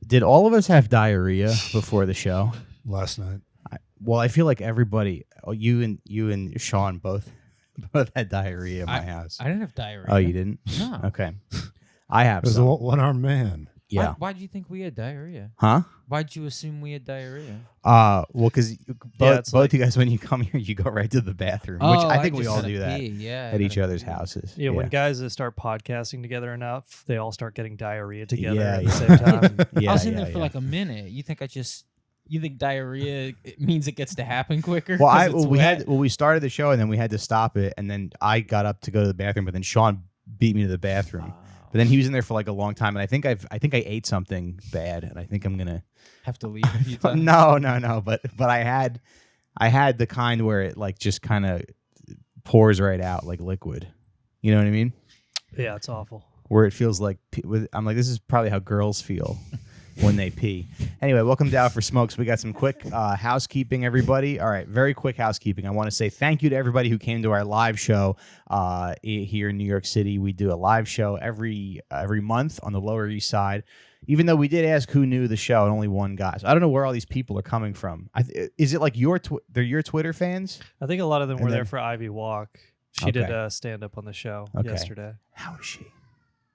Did all of us have diarrhea before the show? Last night. Well, I feel like everybody, you and Sean both had diarrhea in my house. I didn't have diarrhea. Oh, you didn't? No. Okay. I have There's a some. one-armed man. Yeah. Why do you think we had diarrhea? Huh? Why'd you assume we had diarrhea? Well, because both like, you guys, when you come here, you go right to the bathroom, which I think we all do that at each other's houses. Yeah, when guys start podcasting together enough, they all start getting diarrhea together Yeah, at the same time. I was in there for like a minute. You think diarrhea means it gets to happen quicker? Well, we started the show and then we had to stop it, and then I got up to go to the bathroom, but then Sean beat me to the bathroom. But then he was in there for like a long time, and I think I ate something bad, and I think I'm gonna have to leave a few times. No. But I had the kind where it like just kind of pours right out like liquid. You know what I mean? Yeah, it's awful. Where it feels like I'm like, this is probably how girls feel when they pee. Anyway, welcome to Out for Smokes. We got some quick housekeeping, everybody. All right, very quick housekeeping. I want to say thank you to everybody who came to our live show here in New York City. We do a live show every month on the Lower East Side. Even though we did ask who knew the show, and only one guy. So I don't know where all these people are coming from. Is it like they're your Twitter fans? I think a lot of them were there for Ivy Walk. She did Okay. stand up on the show Okay. yesterday. How is she?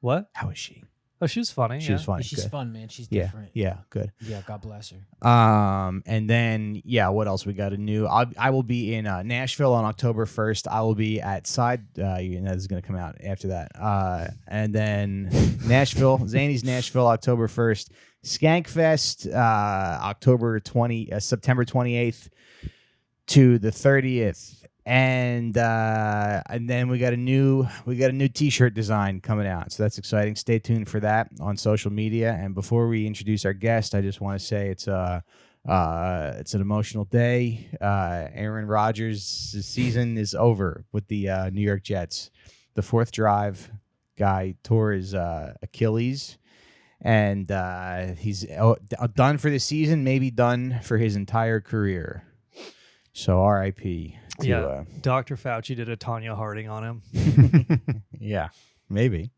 What? How is she? Oh, she was funny. She was funny. She's Good. fun, man. She's Yeah, different. yeah, good. Yeah, God bless her. And then what else we got a new? I will be in Nashville on October 1st. I will be at Side. This is going to come out after that. And then Nashville, Zany's Nashville, October 1st. Skankfest, September 28th to the 30th. And then we got a new T-shirt design coming out, so that's exciting. Stay tuned for that on social media. And before we introduce our guest, I just want to say it's an emotional day. Aaron Rodgers' season is over with the New York Jets. The fourth drive guy tore his Achilles, and he's done for the season, maybe done for his entire career. So R.I.P. Dr. Fauci did a Tanya Harding on him. Yeah, maybe.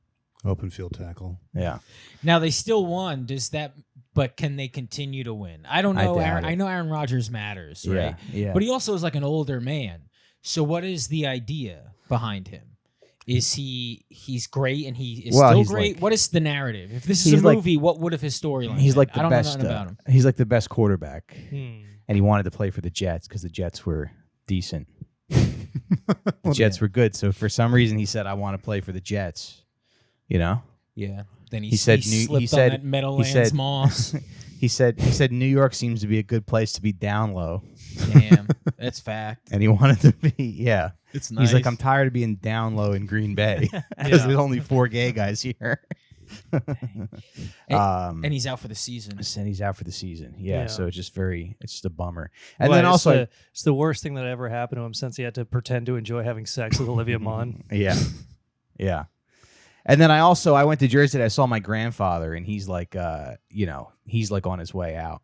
Open field tackle. Yeah. Now they still won. But can they continue to win? I don't know. I know Aaron Rodgers matters, right? Yeah. But he also is like an older man. So what is the idea behind him? Is he's great and he is still great? Like, what is the narrative? If this is a movie, what would have his storyline? He's like the I don't best. know nothing about him. He's like the best quarterback, and he wanted to play for the Jets because the Jets were decent. The Jets were good, so for some reason he said, "I want to play for the Jets." You know? Yeah. Then he said slipped on that Meadowlands moss. He said New York seems to be a good place to be down low. Damn, that's fact. And he wanted to be, yeah. It's nice. He's like, I'm tired of being down low in Green Bay because there's only 4 gay guys here. And he's out for the season. And he's out for the season. Yeah. So it's just a bummer. And Well, then also, it's the worst thing that ever happened to him since he had to pretend to enjoy having sex with Olivia Munn. Yeah. Yeah. And then I went to Jersey and I saw my grandfather, and he's like, he's like on his way out.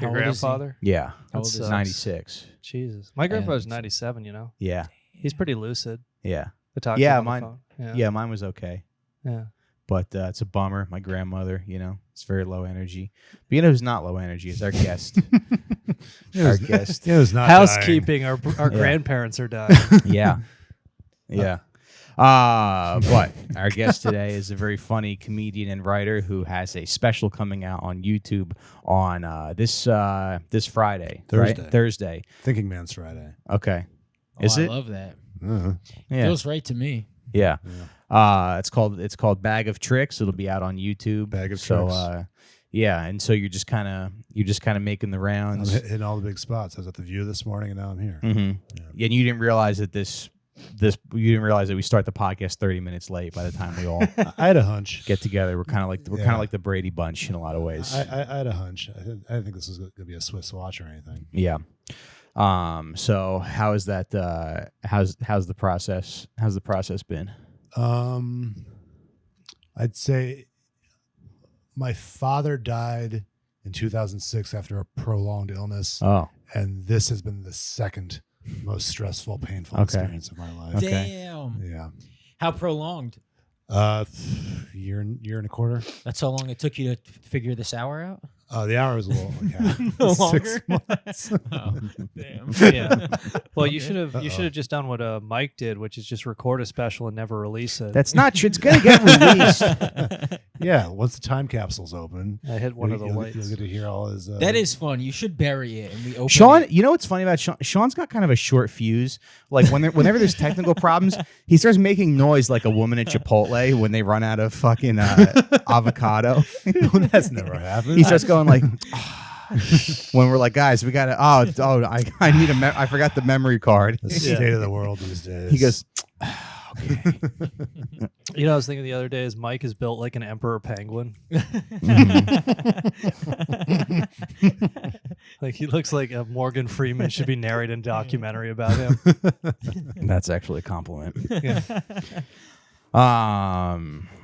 Your grandfather? Yeah. How old is he? 96. Jesus. My grandfather's 97, Yeah. He's pretty lucid. Yeah. I talked to him on the phone. Yeah, mine was okay. Yeah. But it's a bummer. My grandmother, it's very low energy. But who's not low energy is our guest. Our guest. It was not housekeeping. Dying. Our grandparents are dying. Yeah. Yeah. But our guest today is a very funny comedian and writer who has a special coming out on YouTube on this Friday. Thursday. Right? Thursday. Thinking Man's Friday. Okay. Oh, Is it? I love that. Yeah. Feels right to me. Yeah. It's called Bag of Tricks. It'll be out on YouTube. Bag of Tricks. Yeah, and so you're just kind of making the rounds. I'm hitting all the big spots. I was at the View this morning, and now I'm here. Mm-hmm. Yeah. And you didn't realize that you didn't realize that we start the podcast 30 minutes late by the time we all I had a hunch. get together. We're kind of like the Brady Bunch in a lot of ways. I had a hunch. I didn't think this was going to be a Swiss watch or anything. Yeah. So how is that? How's the process? How's the process been? I'd say my father died in 2006 after a prolonged illness. Oh. And this has been the second most stressful, painful experience of my life. Okay. Damn. Yeah. How prolonged? Year and a quarter. That's how long it took you to figure this hour out? The hour was a little No 6 longer? months. Oh, damn. Yeah. Well, you should have just done what Mike did, which is just record a special and never release it. That's not true. It's gonna get released. Yeah, once the time capsule's open, I hit one of the you'll lights. get to hear all his. That is fun. You should bury it and we open Sean, it. you know what's funny about Sean? Sean's got kind of a short fuse. Like whenever there's technical problems, he starts making noise like a woman at Chipotle when they run out of fucking avocado. That's never happened. He starts going like, when we're like, guys, we gotta. I need I forgot the memory card. The state of the world these days. He goes, You know, I was thinking the other day is Mike is built like an emperor penguin. Like he looks like a Morgan Freeman should be narrating a documentary about him. that's actually a compliment. Yeah.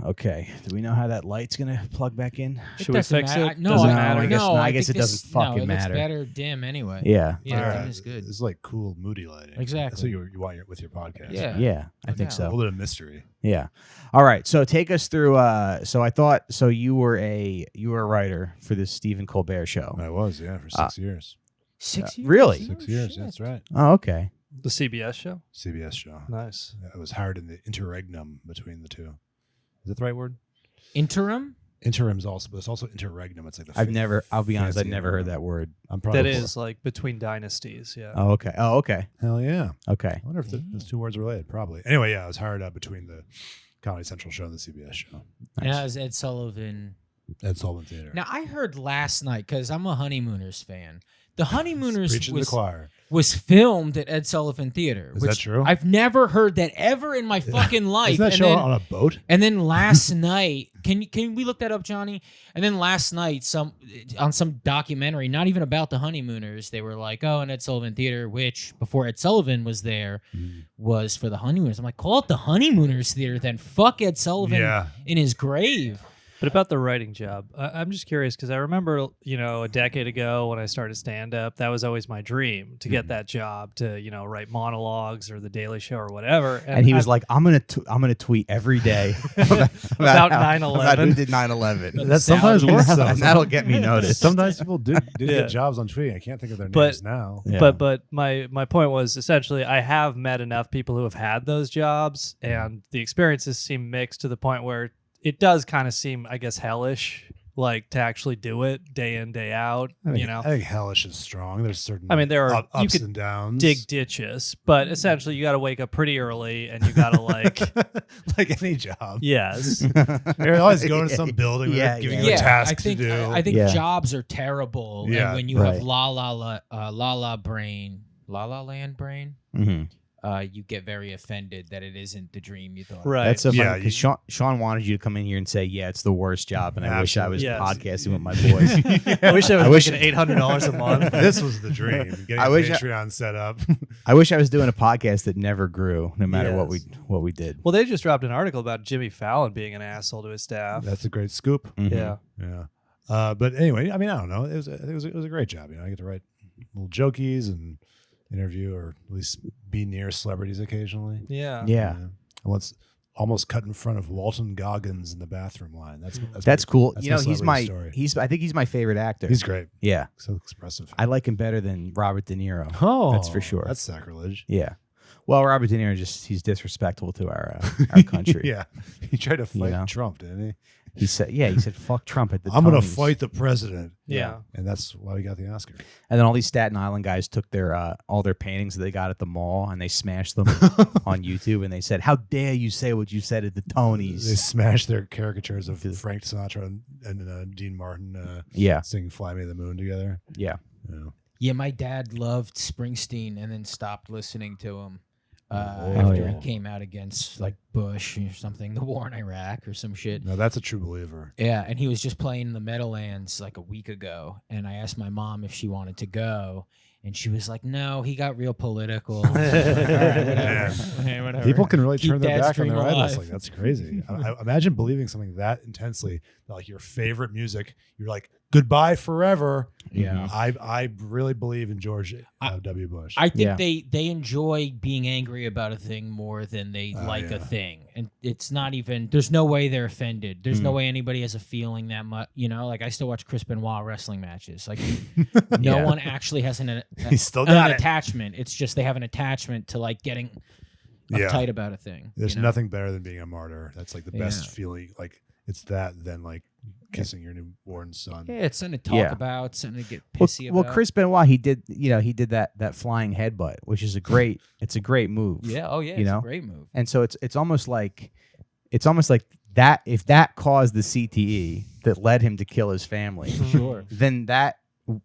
Okay. Do we know how that light's gonna plug back in? Should we doesn't fix matter. it? No, Doesn't I- matter. I guess not. I guess think it doesn't fucking it matter. looks better dim anyway. Yeah. Yeah, All dim right. is good. It's like cool, moody lighting. Exactly. That's what you want with your podcast. Yeah. Yeah, I No think doubt. A so. little bit of mystery. Yeah. All right. So take us through. So you were a writer for this Stephen Colbert show. I was, for 6 years. 6 years? really? 6 Oh, years. shit. Yeah, that's right. Oh, okay. The CBS show? CBS show. Nice. I was hired in the interregnum between the two. Is that the right word? Interim? Interim's also, but it's also interregnum. It's like the. I'll be honest, I've fancy never heard interim. that word. I'm probably. That is like between dynasties, yeah. Oh, okay. Oh, okay. Hell yeah. Okay. I wonder if those two words are related. Probably. Anyway, I was hired out between the Comedy Central show and the CBS show. And that was Ed Sullivan. At Sullivan Theater. Now, I heard last night, because I'm a Honeymooners fan, the Honeymooners Preaching to the choir. was filmed at Ed Sullivan Theater. Is which that true? I've never heard that ever in my fucking life. Isn't that And show then- on a boat? And then last night, can we look that up, Johnny? And then last night, on some documentary, not even about the Honeymooners, they were like, "Oh, and Ed Sullivan Theater," which before Ed Sullivan was there, was for the Honeymooners. I'm like, call it the Honeymooners Theater, then fuck Ed Sullivan Yeah. in his grave. But about the writing job, I'm just curious because I remember, a decade ago when I started stand-up, that was always my dream to get that job to, write monologues or The Daily Show or whatever. And he was like, I'm gonna tweet every day About how- 9/11. about who did 9/11. That sometimes works though. and that'll get me noticed. Sometimes people did Yeah. get jobs on tweeting. I can't think of their But- names now. Yeah. But my point was essentially I have met enough people who have had those jobs, and the experiences seem mixed to the point where it does kind of seem, I guess, hellish, like to actually do it day in, day out. I think hellish is strong. There's certain. I mean, there are- you ups could and downs. dig ditches, but essentially you got to wake up pretty early and you got to like, like any job. yes, You're always going to some building. Where Yeah, they're giving yeah. you a task I think to do. I think Yeah. jobs are terrible. Yeah, and when you right. have La La Land brain, Mhm. you get very offended that it isn't the dream you thought. right. That's so Yeah, funny because Sean wanted you to come in here and say, "Yeah, it's the worst job," and I wish I was Absolutely. podcasting with my boys. I wish I was I wish- making $800 a month. This was the dream. Getting I wish I- Patreon set up. I wish I was doing a podcast that never grew, no matter what Yes. we did. Well, they just dropped an article about Jimmy Fallon being an asshole to his staff. That's a great scoop. Mhm. Yeah. Yeah. But anyway, I mean, I don't know. It was a great job. I get to write little jokies and interview or at least be near celebrities occasionally. Yeah. Yeah. I once almost cut in front of Walton Goggins in the bathroom line. That's That's cool. That's You know, my he's celebrity story. I think he's my favorite actor. He's great. Yeah. So expressive. I like him better than Robert De Niro. Oh, That's for sure. That's sacrilege. Yeah. Well, Robert De Niro he's disrespectful to our country. Yeah. He tried to fight know? Trump, didn't he? He said fuck Trump at the I'm going to Tonys. fight the president. Yeah. And that's why he got the Oscar. And then all these Staten Island guys took their all their paintings that they got at the mall and they smashed them on YouTube and they said, "How dare you say what you said at the They Tonys?" smashed their caricatures of Frank Sinatra and Dean Martin Yeah. singing Fly Me to the Moon together. Yeah. Yeah. Yeah, my dad loved Springsteen and then stopped listening to him Oh, after yeah. he came out against like Bush or something, the war in Iraq or some shit. No, that's a true believer. Yeah, and he was just playing in the Meadowlands like a week ago, and I asked my mom if she wanted to go, And she was like, "No, he got real political." All right, whatever. Hey, whatever. People can really Keep turn their Dad's back on dream their idols. alive. Like that's crazy. I imagine believing something that intensely, that, like your favorite music, you're like goodbye forever. Yeah. I really believe in George W. Bush. I think Yeah. they enjoy being angry about a thing more than they like yeah. a thing, and it's not even. There's no way they're offended. There's no way anybody has a feeling that much. You know, like I still watch Chris Benoit wrestling matches. Like no Yeah. one actually has an He's still got an it. attachment. It's just they have an attachment to like getting Yeah. uptight about a thing. There's you know? nothing better than being a martyr. That's like the best Yeah. feeling. Like it's that than like kissing your newborn son. Yeah, it's something to talk Yeah. about, something to get Well, pissy well, about. Chris Benoit, he did that flying headbutt, which is a great move. Yeah. Oh yeah. You It's know? a great move. And so it's almost like that if that caused the CTE that led him to kill his family, Sure. then that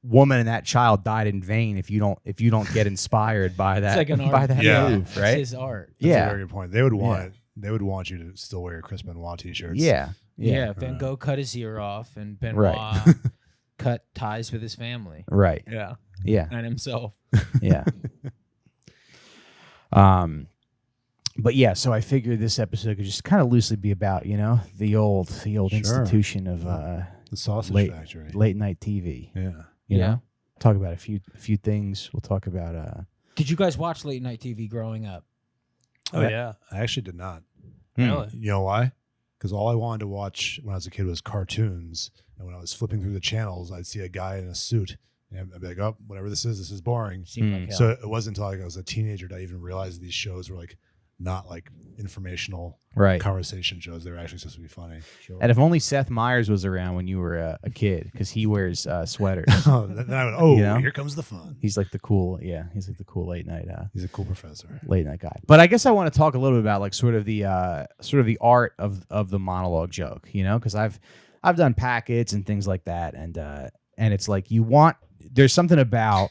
woman and that child died in vain if you don't get inspired by that It's like an by art. that Yeah. move, It's right? his art. That's Yeah. a very good point. They would want Yeah. it. They would want you to still wear your Chris Benoit t-shirts. Yeah. Yeah. Van Right. Gogh cut his ear off, and Benoit Right. cut ties with his family. Right. Yeah. Yeah. And himself. Yeah. But yeah, so I figured this episode could just kind of loosely be about, the old Sure. institution of The sausage late factory. late night TV. Yeah. You Yeah. know? Talk about a few things. We'll talk about Did you guys watch late night TV growing up? Oh yeah. I actually did not. Really? You know why? Because all I wanted to watch when I was a kid was cartoons. And when I was flipping through the channels, I'd see a guy in a suit. And I'd be like, oh, whatever this is boring. Seemed Mm. like hell. So it wasn't until like I was a teenager that I even realized these shows were like not like informational right. conversation shows. They were actually supposed to be funny. Sure. And if only Seth Meyers was around when you were a kid, because he wears sweaters. Then I went, oh, You know? here comes the fun. He's like the cool late night He's a cool professor. guy. But I guess I want to talk a little bit about like sort of the art of the monologue joke, because I've done packets and things like that, and it's like there's something about,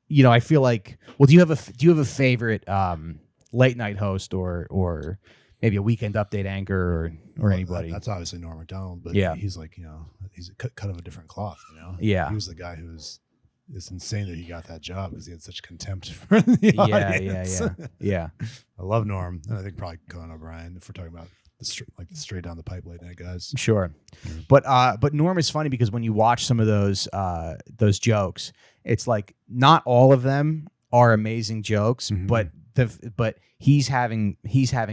I feel like, well, do you have a favorite late night host or maybe a Weekend Update anchor or anybody? That's obviously Norm Macdonald, but Yeah. he's like, he's a cut of a different cloth, Yeah. He was the guy it's insane that he got that job because he had such contempt for the audience. Yeah. I love Norm, and I think probably Conan O'Brien if we're talking about the straight down the pipe late night guys. Sure. But Norm is funny because when you watch some of those jokes, it's like not all of them are amazing jokes, Mhm. but he's having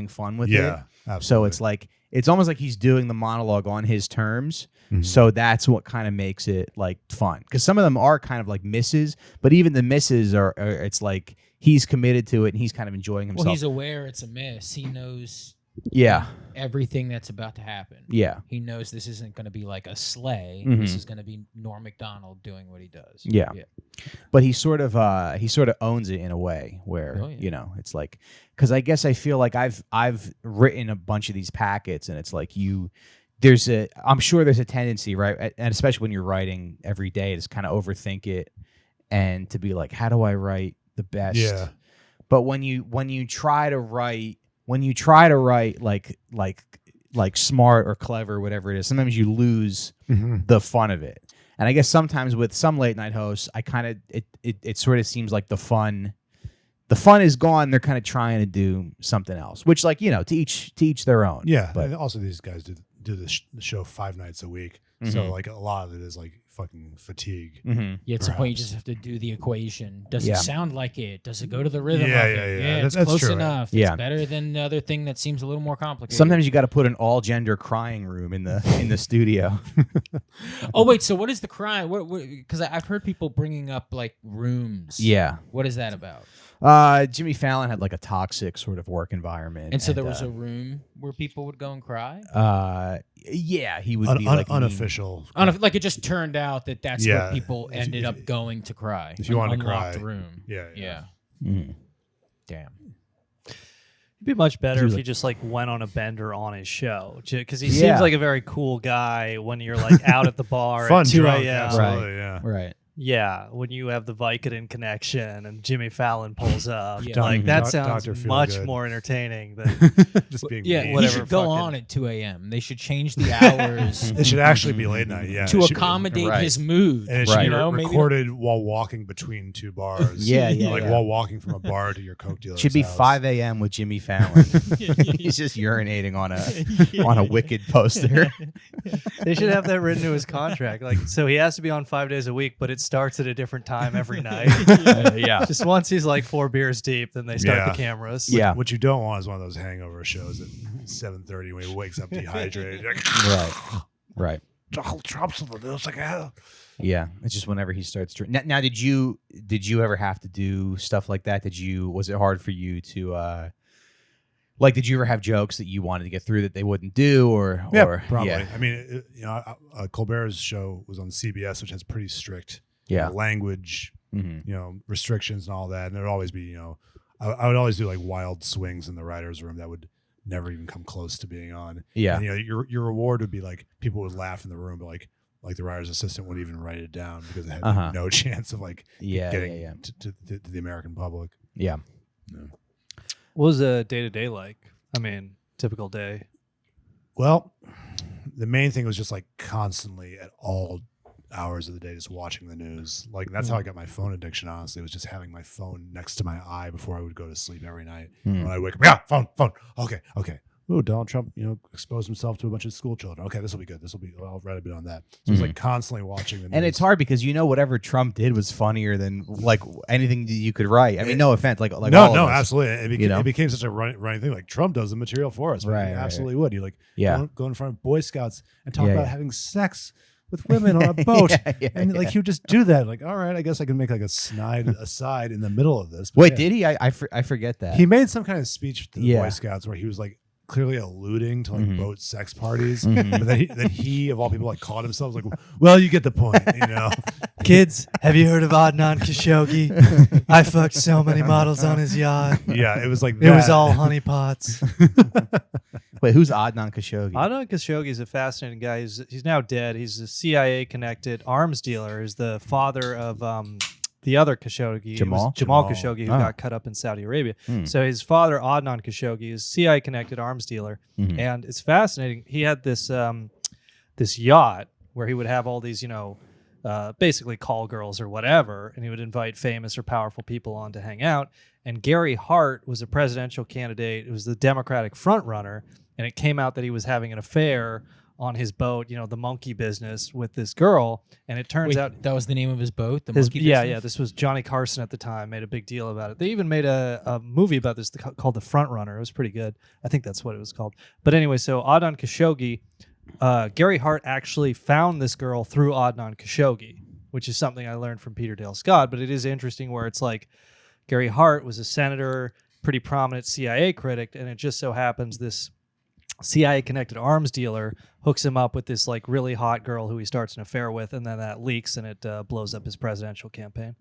fun with it. Yeah, absolutely. So it's like it's almost like he's doing the monologue on his terms. Mhm. So that's what kind of makes it like fun, because some of them are kind of like misses, but even the misses are it's like he's committed to it and he's kind of enjoying himself. Well, he's aware it's a miss. He knows yeah. everything that's about to happen. Yeah. He knows this isn't going to be like a sleigh. Mhm. This is going to be Norm Macdonald doing what he does. Yeah. But he sort of owns it in a way where Oh, yeah. it's like, because I guess I feel like I've written a bunch of these packets and it's like I'm sure there's a tendency, right, and especially when you're writing every day, to kind of overthink it and to be like, how do I write the best? Yeah. But when you try to write like smart or clever, whatever it is, sometimes you lose Mhm. the fun of it. And I guess sometimes with some late night hosts, I kind of it sort of seems like the fun is gone. They're kind of trying to do something else, which, like, to each their own. Yeah, But and also these guys do the show 5 nights a week, Mhm. so like a lot of it is like fucking fatigue. mhm. Yeah, it's a point you Perhaps. just have to do the equation. Does Yeah. it sound like it? Does it go to the rhythm Yeah, of it? yeah, yeah. It's That's close true. enough. Yeah. It's better than the other thing that seems a little more complicated. Sometimes you got to put an all gender crying room in the studio. Oh wait, so what is the crime? What? Because I've heard people bringing up like rooms. Yeah. What is that about? Jimmy Fallon had like a toxic sort of work environment, And so there was a room where people would go and cry. yeah, he would be like mean. Unofficial. Like it just turned out that that's Yeah. where people If- ended if- up going to cry. if you wanted to Unlocked cry. room. Yeah. Yeah. Mhm. Damn. It'd be much better He if was he like- just like went on a bender on his show, because he Yeah. seems like a very cool guy when you're like out at the bar Fun at 2 drunk, a.m. absolutely. Yeah. Right. Yeah, when you have the Vicodin connection and Jimmy Fallon pulls up, Yeah. like that sounds Dr. much Feelgood. more entertaining than Just being Yeah, mean. he whatever should go fucking- on at 2 a.m. They should change the hours It should actually be late night, yeah. to It should- accommodate right. his mood. And it should Right. be You know, maybe- recorded while walking between two bars. Yeah, yeah, Like yeah. while walking from a bar to your Coke dealer's Should be house. 5 a.m. with Jimmy Fallon. He's just urinating on a Wicked poster. they should have that written to his contract. Like, so he has to be on 5 days a week, but it starts at a different time every night. Yeah. Just once he's like 4 beers deep, then they start Yeah. the cameras. Yeah. What you don't want is one of those hangover shows at 7:30 when he wakes up dehydrated. Like, Right. Donald Trump's on the news like hell. Yeah. It's just whenever he starts drinking. Now, did you ever have to do stuff like that? Was it hard for you to did you ever have jokes that you wanted to get through that they wouldn't do or Probably. Yeah. I mean, Colbert's show was on CBS, which has pretty strict Yeah. language, Mm-hmm. restrictions and all that. And there'd always be, I would always do like wild swings in the writer's room that would never even come close to being on. Yeah. And, your reward would be like people would laugh in the room, but like the writer's assistant wouldn't even write it down because it had no chance of like getting to the American public. Yeah. What was a day-to-day like? I mean, typical day. Well, the main thing was just like constantly at all hours of the day just watching the news. Like that's how I got my phone addiction, honestly. It was just having my phone next to my eye before I would go to sleep every night. When I wake up, yeah, phone. Okay. Ooh, Donald Trump, exposed himself to a bunch of school children. Okay, this will be good. I'll write a bit on that. So it's like constantly watching the news. And it's hard because whatever Trump did was funnier than like anything that you could write. I mean, no offense, like all of us. Absolutely. It became such a running thing. Like Trump does the material for us. Right, He right, absolutely would. He Yeah. go in front of Boy Scouts and talk Yeah, about yeah. having sex with women on a boat. Yeah, Like he would just do that. Like, all right, I guess I can make like a aside in the middle of this. But Wait, yeah. did he? I forget that. He made some kind of speech to the Yeah. Boy Scouts where he was like clearly alluding to like boat sex parties, Mhm. but then he of all people like caught himself like, well, you get the point, Kids, have you heard of Adnan Khashoggi? I fucked so many models on his yacht. Yeah, it was like It was that. all honeypots. Wait, who's Adnan Khashoggi? Adnan Khashoggi is a fascinating guy. He's now dead. He's a CIA-connected arms dealer. He's the father of the other Khashoggi. It was Jamal? Jamal Jamal. Khashoggi, who Oh. got cut up in Saudi Arabia. Hmm. So his father, Adnan Khashoggi, is CIA-connected arms dealer. Mhm. And it's fascinating. He had this this yacht where he would have all these, basically call girls or whatever, and he would invite famous or powerful people on to hang out. And Gary Hart was a presidential candidate. It was the Democratic front runner, and it came out that he was having an affair on his boat, the monkey business with this girl. And it turns Wait, out that was the name of his boat. The his, monkey yeah, business? yeah. This was Johnny Carson at the time, made a big deal about it. They even made a movie about this called The Front Runner. It was pretty good. I think that's what it was called. But anyway, so Adnan Khashoggi, Gary Hart actually found this girl through Adnan Khashoggi, which is something I learned from Peter Dale Scott. But it is interesting where it's like Gary Hart was a senator, pretty prominent CIA critic, and it just so happens this CIA-connected arms dealer hooks him up with this like really hot girl who he starts an affair with, and then that leaks and it blows up his presidential campaign.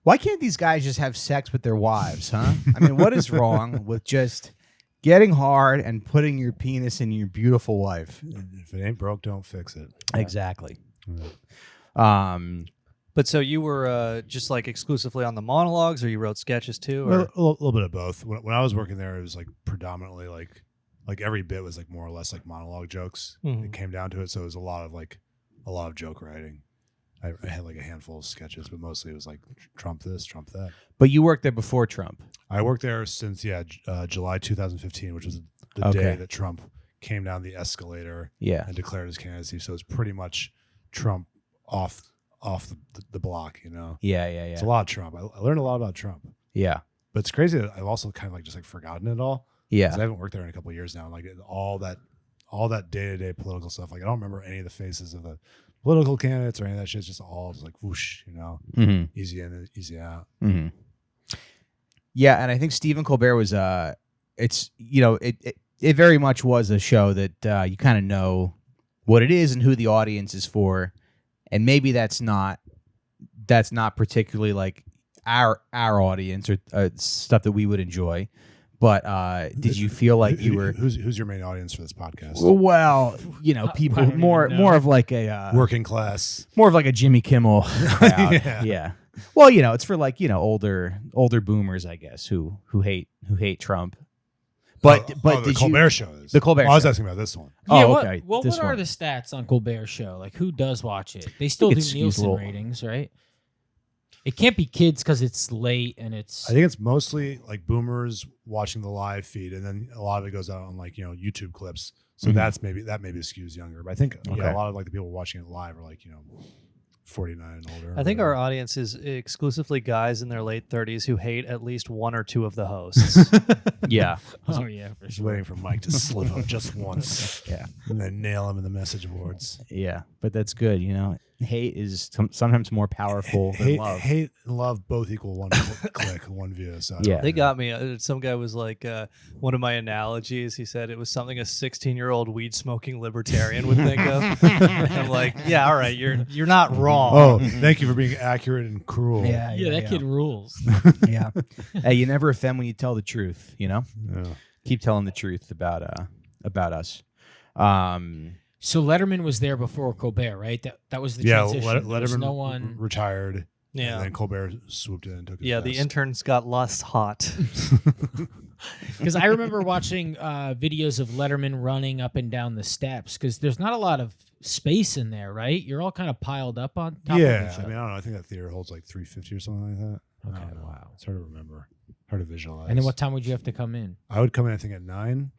Why can't these guys just have sex with their wives, huh? I mean, what is wrong with just getting hard and putting your penis in your beautiful wife? If it ain't broke, don't fix it. Exactly. But so you were just like exclusively on the monologues, or you wrote sketches too? Or? Well, a little bit of both. When I was working there, it was like predominantly like every bit was like more or less like monologue jokes. Mhm. It came down to it, so it was a lot of joke writing. I had like a handful of sketches, but mostly it was like Trump this, Trump that. But you worked there before Trump. I worked there since July 2015, which was the Okay. day that Trump came down the escalator Yeah. and declared his candidacy. So it's pretty much Trump off the block. Yeah. It's a lot of Trump. I learned a lot about Trump. Yeah. But it's crazy that I've also kind of like just like forgotten it all. 'Cause Yeah. I haven't worked there in a couple of years now. Like all that day-to-day political stuff. Like I don't remember any of the faces of the political candidates or any of that shit. It's just all just like whoosh, Mm-hmm. easy in, easy out. Mm-hmm. Yeah, and I think Stephen Colbert was it very much was a show that you kind of know what it is and who the audience is for, and maybe that's not particularly like our audience or stuff that we would enjoy, But did you feel like you were? Who's your main audience for this podcast? Well, people I don't more even know. more of like a Working class. more of like a Jimmy Kimmel crowd. Yeah. Well, it's for like older boomers, I guess, who hate Trump. But the did Colbert you, show is. the Colbert I was show. asking about this one. Yeah, Oh, okay. What This are one. the stats on Colbert Show? Like, who does watch it? They still do it's Nielsen little- ratings, right? It can't be kids because it's late and it's. I think it's mostly like boomers watching the live feed, and then a lot of it goes out on like YouTube clips. So Mhm. that maybe skews younger. But I think Okay. a lot of like the people watching it live are like 49 and older. I think or our audience is exclusively guys in their late 30s who hate at least one or two of the hosts. Yeah. Oh yeah, for just sure. waiting for Mike to slip up just once Yeah. and then nail him in the message boards. Yeah. But that's good. Hate is sometimes more powerful than love. Hate and love both equal one click, one view. So I Yeah. don't- They got me. Some guy was like, one of my analogies, he said it was something a 16-year-old weed smoking libertarian would think of. I'm like, yeah, all right, you're not wrong. Oh, thank you for being accurate and cruel. Yeah. Yeah, that kid rules. Yeah. Hey, you never offend when you tell the truth. Yeah. Keep telling the truth about us. So Letterman was there before Colbert, right? That was the Yeah, transition. There was Letterman no one. retired. Yeah. And then Colbert swooped in and took his Yeah, the best. interns got less hot. Because I remember watching videos of Letterman running up and down the steps because there's not a lot of space in there, right? You're all kind of piled up on top of Yeah, each I other. mean, I don't know. I think that theater holds like 350 or something like that. I Okay, don't know. wow. It's hard to remember, hard to visualize. And then what time would you have to come in? I would come in, I think, at 9.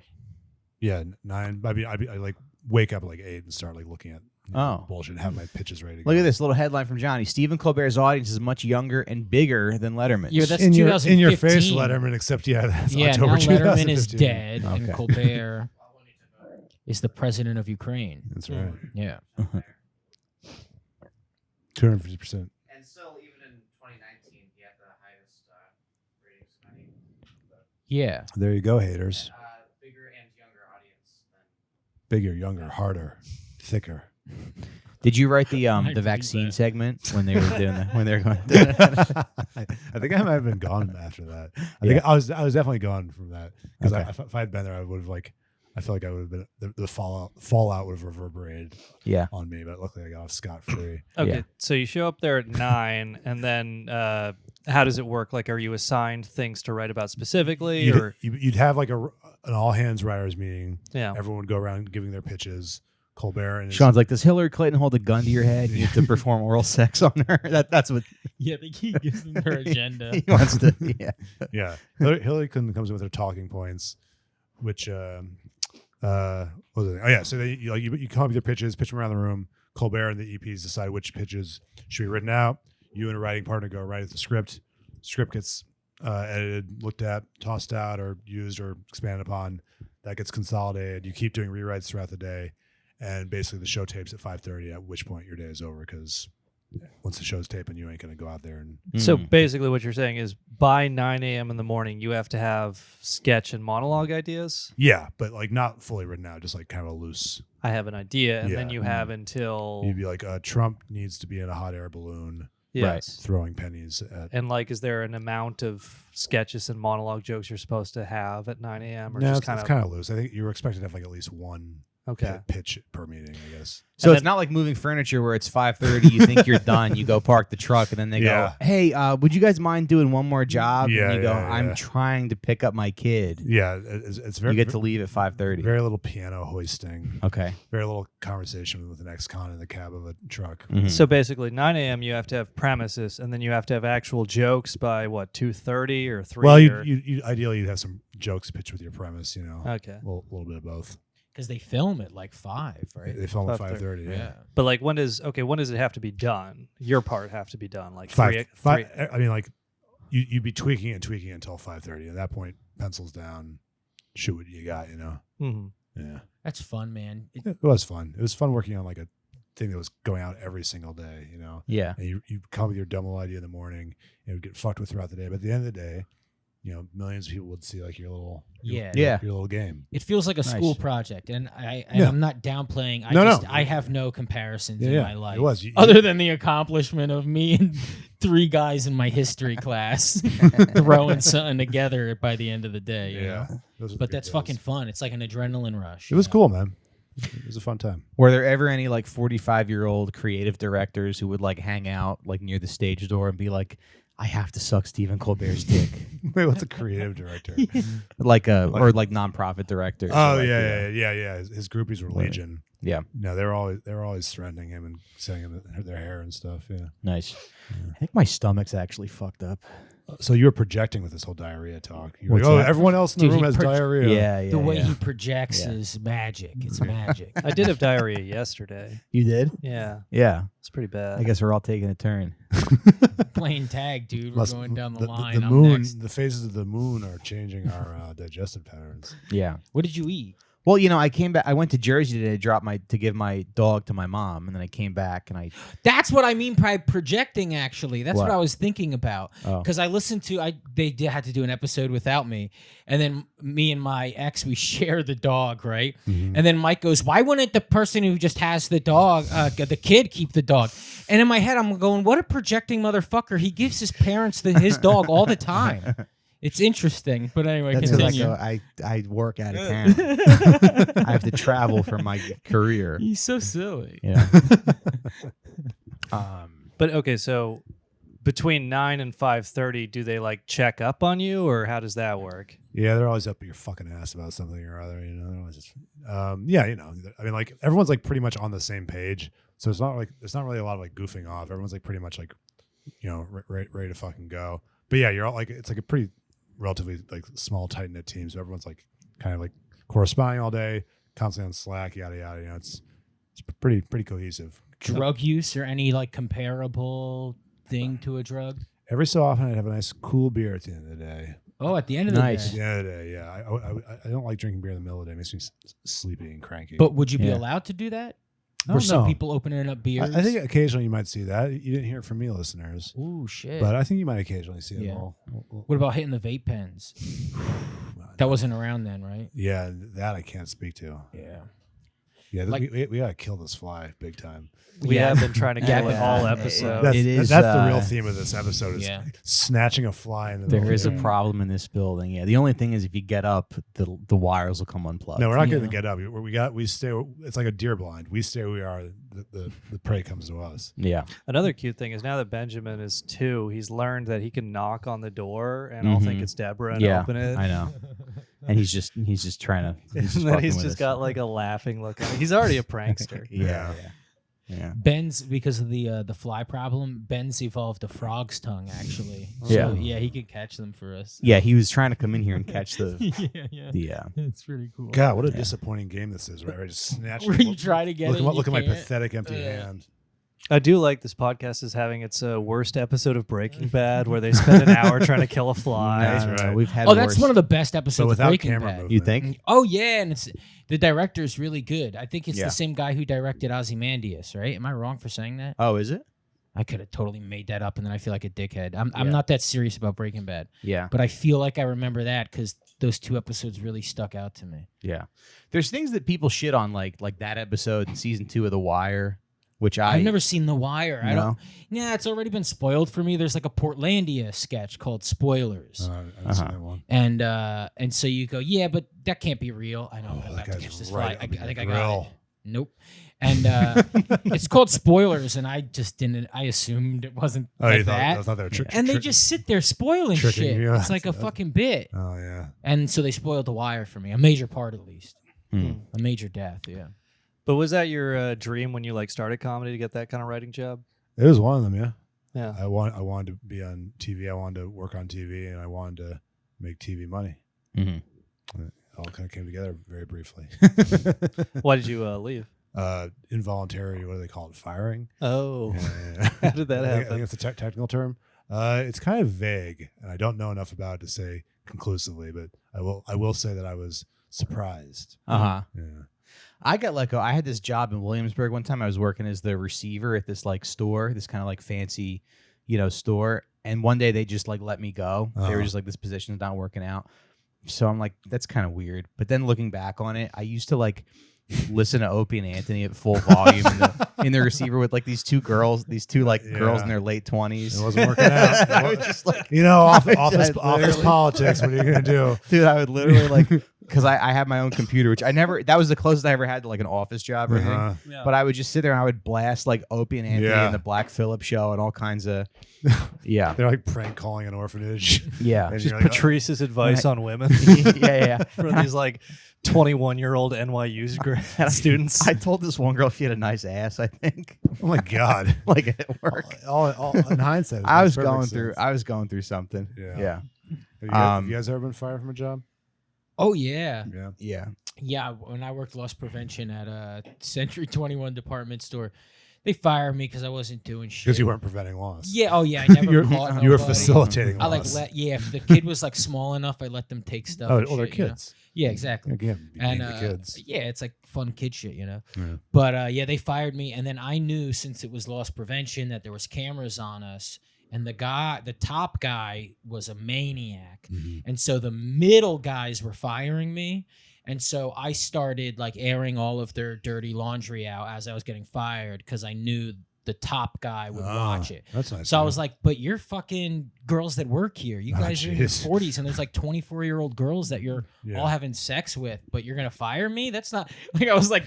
Yeah, 9. I'd like wake up at like 8 and start like looking at bullshit and have my pitches ready to Look go. at this little headline from Johnny. Stephen Colbert's audience is much younger and bigger than Letterman's. Yeah, that's in 2015. your face, Letterman. Except that's Yeah, October now Letterman is 2015. dead, Okay. and Colbert is the president of Ukraine. That's right. Yeah. 250%. And still, even in 2019, he had the highest ratings of any Yeah. There you go, haters. bigger and younger audience than Bigger, younger, harder, thicker. Did you write the I do vaccine that. segment when they were doing that? When they were going? I think I might have been gone after that. I think I was definitely gone from that because Okay. if I had been there, I would have I feel like I would have been the fallout would have reverberated Yeah. on me, but luckily I got off scot free. Okay, Yeah. so you show up there at 9, and then how does it work? Like, are you assigned things to write about specifically, or You'd have like an all hands writers meeting. yeah? Everyone would go around giving their pitches. Colbert and his, Sean's like, does Hillary Clinton hold a gun to your head? You have to perform oral sex on her. That's what Yeah, I think he gives them their agenda. he wants to. Yeah. yeah. Hillary Clinton comes in with her talking points, which what was it? Oh yeah, so you come up with your pitches, pitch them around the room. Colbert and the EPs decide which pitches should be written out. You and a writing partner go write the script. Script gets edited, looked at, tossed out, or used or expanded upon. That gets consolidated. You keep doing rewrites throughout the day, and basically the show tapes at 5:30. At which point your day is over because once the show's taping, you ain't gonna go out there and So Mm. basically, what you're saying is by 9 a.m. in the morning, you have to have sketch and monologue ideas. yeah, but like not fully written out, just like kind of a loose. I have an idea, and then Yeah. you have until You'd be like, Trump needs to be in a hot air balloon yes. throwing pennies at. And like, is there an amount of sketches and monologue jokes you're supposed to have at 9 a.m. or No, just it's kind of kind of loose. I think you were expected to have like at least one okay? pitch per meeting, I guess. So And it's not like moving furniture where it's 5:30. You think you're done. You go park the truck, and then they Yeah. go, "Hey, would you guys mind doing one more job?" Yeah, and you go, yeah, "I'm yeah. trying to pick up my kid." Yeah, it's very. You get to leave at 5:30. very little piano hoisting. Okay. Very little conversation with an ex-con in the cab of a truck. Mhm. So basically, 9 a.m. you have to have premises, and then you have to have actual jokes by what 2:30 or 3. Well, or, you ideally you'd have some jokes pitched with your premise. okay. a little bit of both. Because they film at like 5, right? They film at 5:30, 5:30. Yeah. But like, when does it have to be done? Your part have to be done like Five. three. I mean, like you'd be tweaking it until 5:30. At that point, pencils down, shoot what you got. Mhm. Yeah. That's fun, man. It was fun. It was fun working on like a thing that was going out every single day, Yeah. And you come with your dumb little idea in the morning and it would get fucked with throughout the day. But at the end of the day, millions of people would see like your little Yeah. your little game. It feels like a Nice. school project, and Yeah. I'm not downplaying. No. I have no comparisons in my life. It was. other than the accomplishment of me and 3 guys in my history class throwing something together by the end of the day. You know? Those are the But good that's days. fucking fun. It's like an adrenaline rush. It was cool, man. It was a fun time. Were there ever any like 45-year-old creative directors who would like hang out like near the stage door and be like, I have to suck Stephen Colbert's dick? Wait, what's a creative director? Like or like nonprofit directors. Oh, or like, yeah. His groupies were legion. Yeah. No, they were always threatening him and saying him their hair and stuff. Yeah. Nice. I think my stomach's actually fucked up. So you were projecting with this whole diarrhea talk. You were What's like, that? everyone else in the Dude, room he has diarrhea. Yeah. The way yeah. he projects Yeah. is magic. It's magic. I did have diarrhea yesterday. You did? Yeah, Yeah. it's pretty bad. I guess we're all taking a turn. Playing tag, dude. We're Plus, going down the line. The I'm moon, next. the phases of the moon are changing our digestive patterns. Yeah. What did you eat? Well, you know, I came back. I went to Jersey today to give my dog to my mom, and then I came back and I. That's what I mean by projecting. Actually, that's what What? I was thinking about. Oh. Because I listened to had to do an episode without me, and then me and my ex we share the dog, right? Mm-hmm. And then Mike goes, "Why wouldn't the person who just has the dog, the kid, keep the dog?" And in my head, I'm going, "What a projecting motherfucker! He gives his parents his dog all the time." It's interesting, but anyway, That's continue. like I work out of town. I have to travel for my career. He's so silly. Yeah. But okay, so between 9 and 5:30, do they like check up on you, or how does that work? Yeah, they're always up your fucking ass about something or other. You know, they're always just, yeah, you know. I mean, like everyone's like pretty much on the same page, so it's not really a lot of like goofing off. Everyone's like pretty much like, you know, ready to fucking go. But yeah, you're all like, it's like a pretty relatively like small, tight knit team. So everyone's like kind of like corresponding all day, constantly on Slack, yada yada. You know, it's pretty cohesive. Drug use or any like comparable thing to a drug? Every so often, I'd have a nice cool beer at the end of the day. Oh, at the end of the Nice. At day. the end of the day, yeah. I don't like drinking beer in the middle of the day. It makes me sleepy and cranky. But would you be Yeah. allowed to do that? I Were don't some know. people opening up beers? I think occasionally you might see that. You didn't hear it from me, listeners. Ooh, shit. But I think you might occasionally see it. Yeah. Well, What about hitting the vape pens? That wasn't around then, right? yeah, that I can't speak to. Yeah. Yeah, Like- we gotta kill this fly big time. We Yeah. have been trying to kill it all Yeah. episode. That's, It is, that's the real uh, theme of this episode is Yeah. snatching a fly into the There is a air. problem in this building. Yeah. The only thing is, if you get up, the wires will come unplugged. No, we're not Yeah. going to get up. We stay. It's like a deer blind. We stay where we are. The prey comes to us. Yeah. Another cute thing is now that Benjamin is 2, he's learned that he can knock on the door and I'll think Mhm. it's Deborah and Yeah. open it. I know. And he's just trying to. And then fucking he's with just us. got like a laughing look on it. He's already a prankster. Yeah. Yeah. Ben's, because of the fly problem, Ben's evolved a frog's tongue, actually. Yeah. So, yeah, he could catch them for us. Yeah. He was trying to come in here and catch the. yeah. It's pretty cool. God, what a disappointing game this is. Right, just snatch. Where you try to get look it, Look you at my can't. pathetic empty Yeah. hand. I do like this podcast is having its worst episode of Breaking Bad where they spend an hour trying to kill a fly. That's No, right. We've had. Oh, that's worse. one of the best episodes So of without Breaking camera Bad. movement. You think? Oh yeah, and it's the director's really good. I think it's Yeah. the same guy who directed Ozymandias, right? Am I wrong for saying that? Oh, is it? I could have totally made that up, and then I feel like a dickhead. I'm Yeah. not that serious about Breaking Bad, Yeah. but I feel like I remember that because those 2 episodes really stuck out to me. Yeah. There's things that people shit on, like that episode in season 2 of The Wire, which I've never seen The Wire. I No? don't. Yeah, it's already been spoiled for me. There's like a Portlandia sketch called Spoilers. I haven't seen that one. And so you go, yeah, but that can't be real. I know I'm that about to guy's catch this right fly. up in I think your I got it. grill. Nope. And it's called Spoilers, and I just didn't. I assumed it wasn't Oh, like you thought, that. I thought they were And they just sit there spoiling tricking shit. you. It's like a fucking bit. Oh yeah. And so they spoiled The Wire for me, a major part at least, Hmm. a major death. Yeah. But was that your dream when you like started comedy to get that kind of writing job? It was one of them. Yeah. Yeah. I wanted to be on TV. I wanted to work on TV, and I wanted to make TV money. Mhm. It all kind of came together very briefly. Why did you leave? Involuntary. What do they call it? Firing. Oh, Yeah. how did that I think happen? it's a technical term. It's kind of vague, and I don't know enough about it to say conclusively. But I will say that I was surprised. Uh-huh. Yeah. I got let go. I had this job in Williamsburg one time. I was working as the receiver at this like store, this kind of like fancy, store. And one day they just like let me go. They were Uh-huh. just like, this position's not working out. So I'm like, that's kind of weird. But then looking back on it, I used to like listen to Opie and Anthony at full volume in the receiver with like these two girls in their late 20s. It wasn't working out. I would just like, office politics. What are you gonna do? dude, I would literally like, because I have my own computer, which that was the closest I ever had to like an office job or anything. Yeah. But I would just sit there and I would blast like Opie and Anthony and the Black Phillip show and all kinds of, yeah. They're like prank calling an orphanage. Yeah. And Just you're like, Patrice's advice on women yeah. for these like 21-year-old NYU students. I told this one girl she had a nice ass, I think. oh my god! Like at work. All in hindsight, it I makes was perfect sense. going through something. Yeah. Have you guys ever been fired from a job? Oh yeah. Yeah. Yeah, when I worked loss prevention at a Century 21 department store, they fired me because I wasn't doing shit. Because you weren't preventing loss. Yeah, oh yeah, I never caught You were nobody. facilitating I like loss. if the kid was like small enough, I let them take stuff. Oh, and well, they're shit, you know? kids. Yeah, exactly. Again, And the kids. yeah, it's like fun kid shit, you know. Yeah. But yeah, they fired me, and then I knew since it was loss prevention that there was cameras on us, and the top guy was a maniac, and so the middle guys were firing me. And so I started like airing all of their dirty laundry out as I was getting fired because I knew the top guy would watch it. That's nice. So I was like, but you're fucking girls that work here. You guys are in your jeez. 40s and there's like 24-year-old girls that you're Yeah. all having sex with, but you're going to fire me? That's not like I was like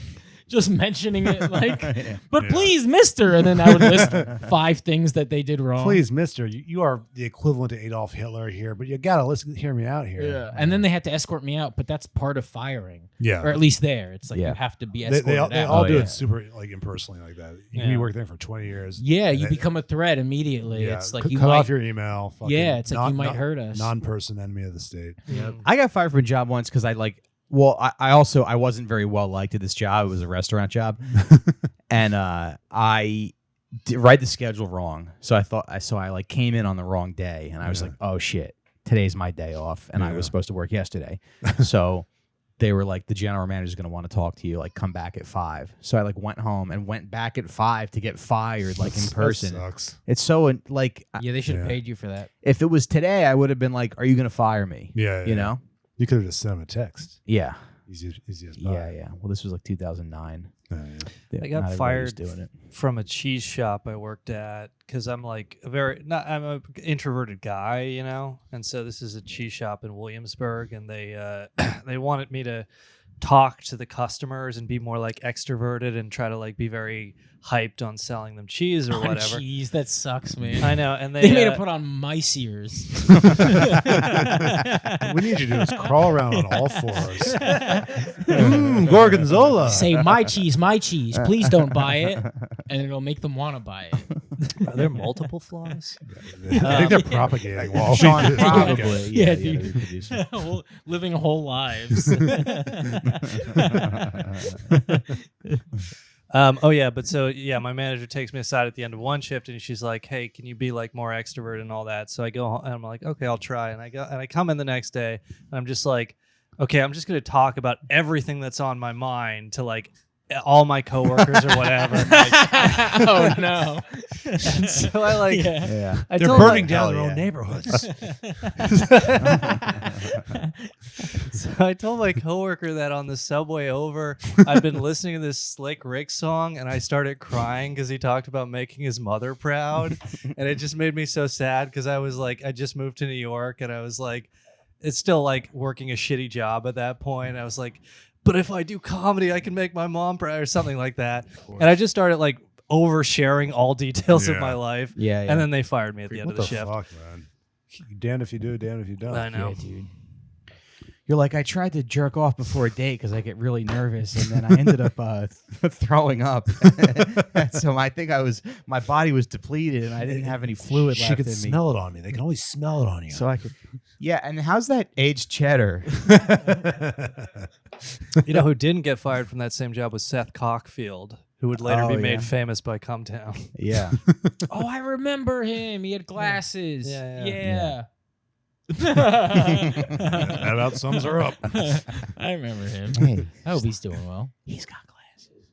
just mentioning it like, but Yeah. please, mister. And then I would list 5 things that they did wrong. Please, mister, you are the equivalent to Adolf Hitler here, but you got to hear me out here. Yeah. And then they had to escort me out, but that's part of firing. Yeah. Or at least there. It's like Yeah. you have to be They escorted all out. do yeah. it super like impersonally like that. You can Yeah. be working there for 20 years. Yeah, and you then- become a threat immediately. Yeah, It's like cut you cut might off your email. Fucking Yeah, it's like you might hurt us. Non-person enemy of the state. I got fired from a job once because I wasn't very well liked at this job. It was a restaurant job, and I did write the schedule wrong. So I like came in on the wrong day, and I was like, oh shit, today's my day off, and I was supposed to work yesterday. So they were like, the general manager's gonna want to talk to you. Like, come back at 5. So I like went home and went back at 5 to get fired, like in person. That sucks. It's so like, Yeah, they should have Yeah. paid you for that. if it was today, I would have been like, are you gonna fire me? Yeah. You know? You could have just sent him a text. Yeah. Easy as Yeah, yeah. Well, this was like 2009. Yeah. Yeah, I got not everybody was fired doing it. from a cheese shop I worked at because I'm like I'm a introverted guy, you know, and so this is a cheese shop in Williamsburg, and they they wanted me to talk to the customers and be more like extroverted and try to like be very hyped on selling them cheese or whatever. Jeez, that sucks, man. I know, and They made her put on mice ears. What we need you to do is crawl around on all fours. Gorgonzola. Say my cheese, please don't buy it, and it'll make them want to buy it. Are there multiple flaws? I think they're propagating while we Sean, do this probably. podcast. Yeah, they're dude. producing. Living whole lives. Oh yeah, but so yeah, my manager takes me aside at the end of one shift and she's like, "Hey, can you be like more extrovert and all that?" So I go and I'm like, "Okay, I'll try." And I come in the next day and I'm just like, "Okay, I'm just going to talk about everything that's on my mind to like all my coworkers or whatever." And, like, Oh no. and so I like Yeah. Yeah. I They're told, burning like, down their hell own yeah. neighborhoods. So I told my coworker that on the subway over, I'd been listening to this Slick Rick song and I started crying because he talked about making his mother proud. And it just made me so sad because I was like, I just moved to New York and I was like, it's still like working a shitty job at that point. I was like, but if I do comedy, I can make my mom proud or something like that. And I just started like oversharing all details of Yeah. my life. Yeah, yeah. And then they fired me at the end What of the the shift. fuck, man? Damned if you do, damned if you don't. I know. Yeah, dude. You're like, I tried to jerk off before a date because I get really nervous, and then I ended up throwing up. So I think my body was depleted, and I didn't have any fluid She left could in me. smell it on me. They can always smell it on you. So I could, yeah. And how's that aged cheddar? You know who didn't get fired from that same job was Seth Cockfield, who would later Oh, be made yeah. famous by Cumtown. Yeah. Oh, I remember him. He had glasses. Yeah. That about sums her up. I remember him. Hey, I hope he's doing well. he's got glasses.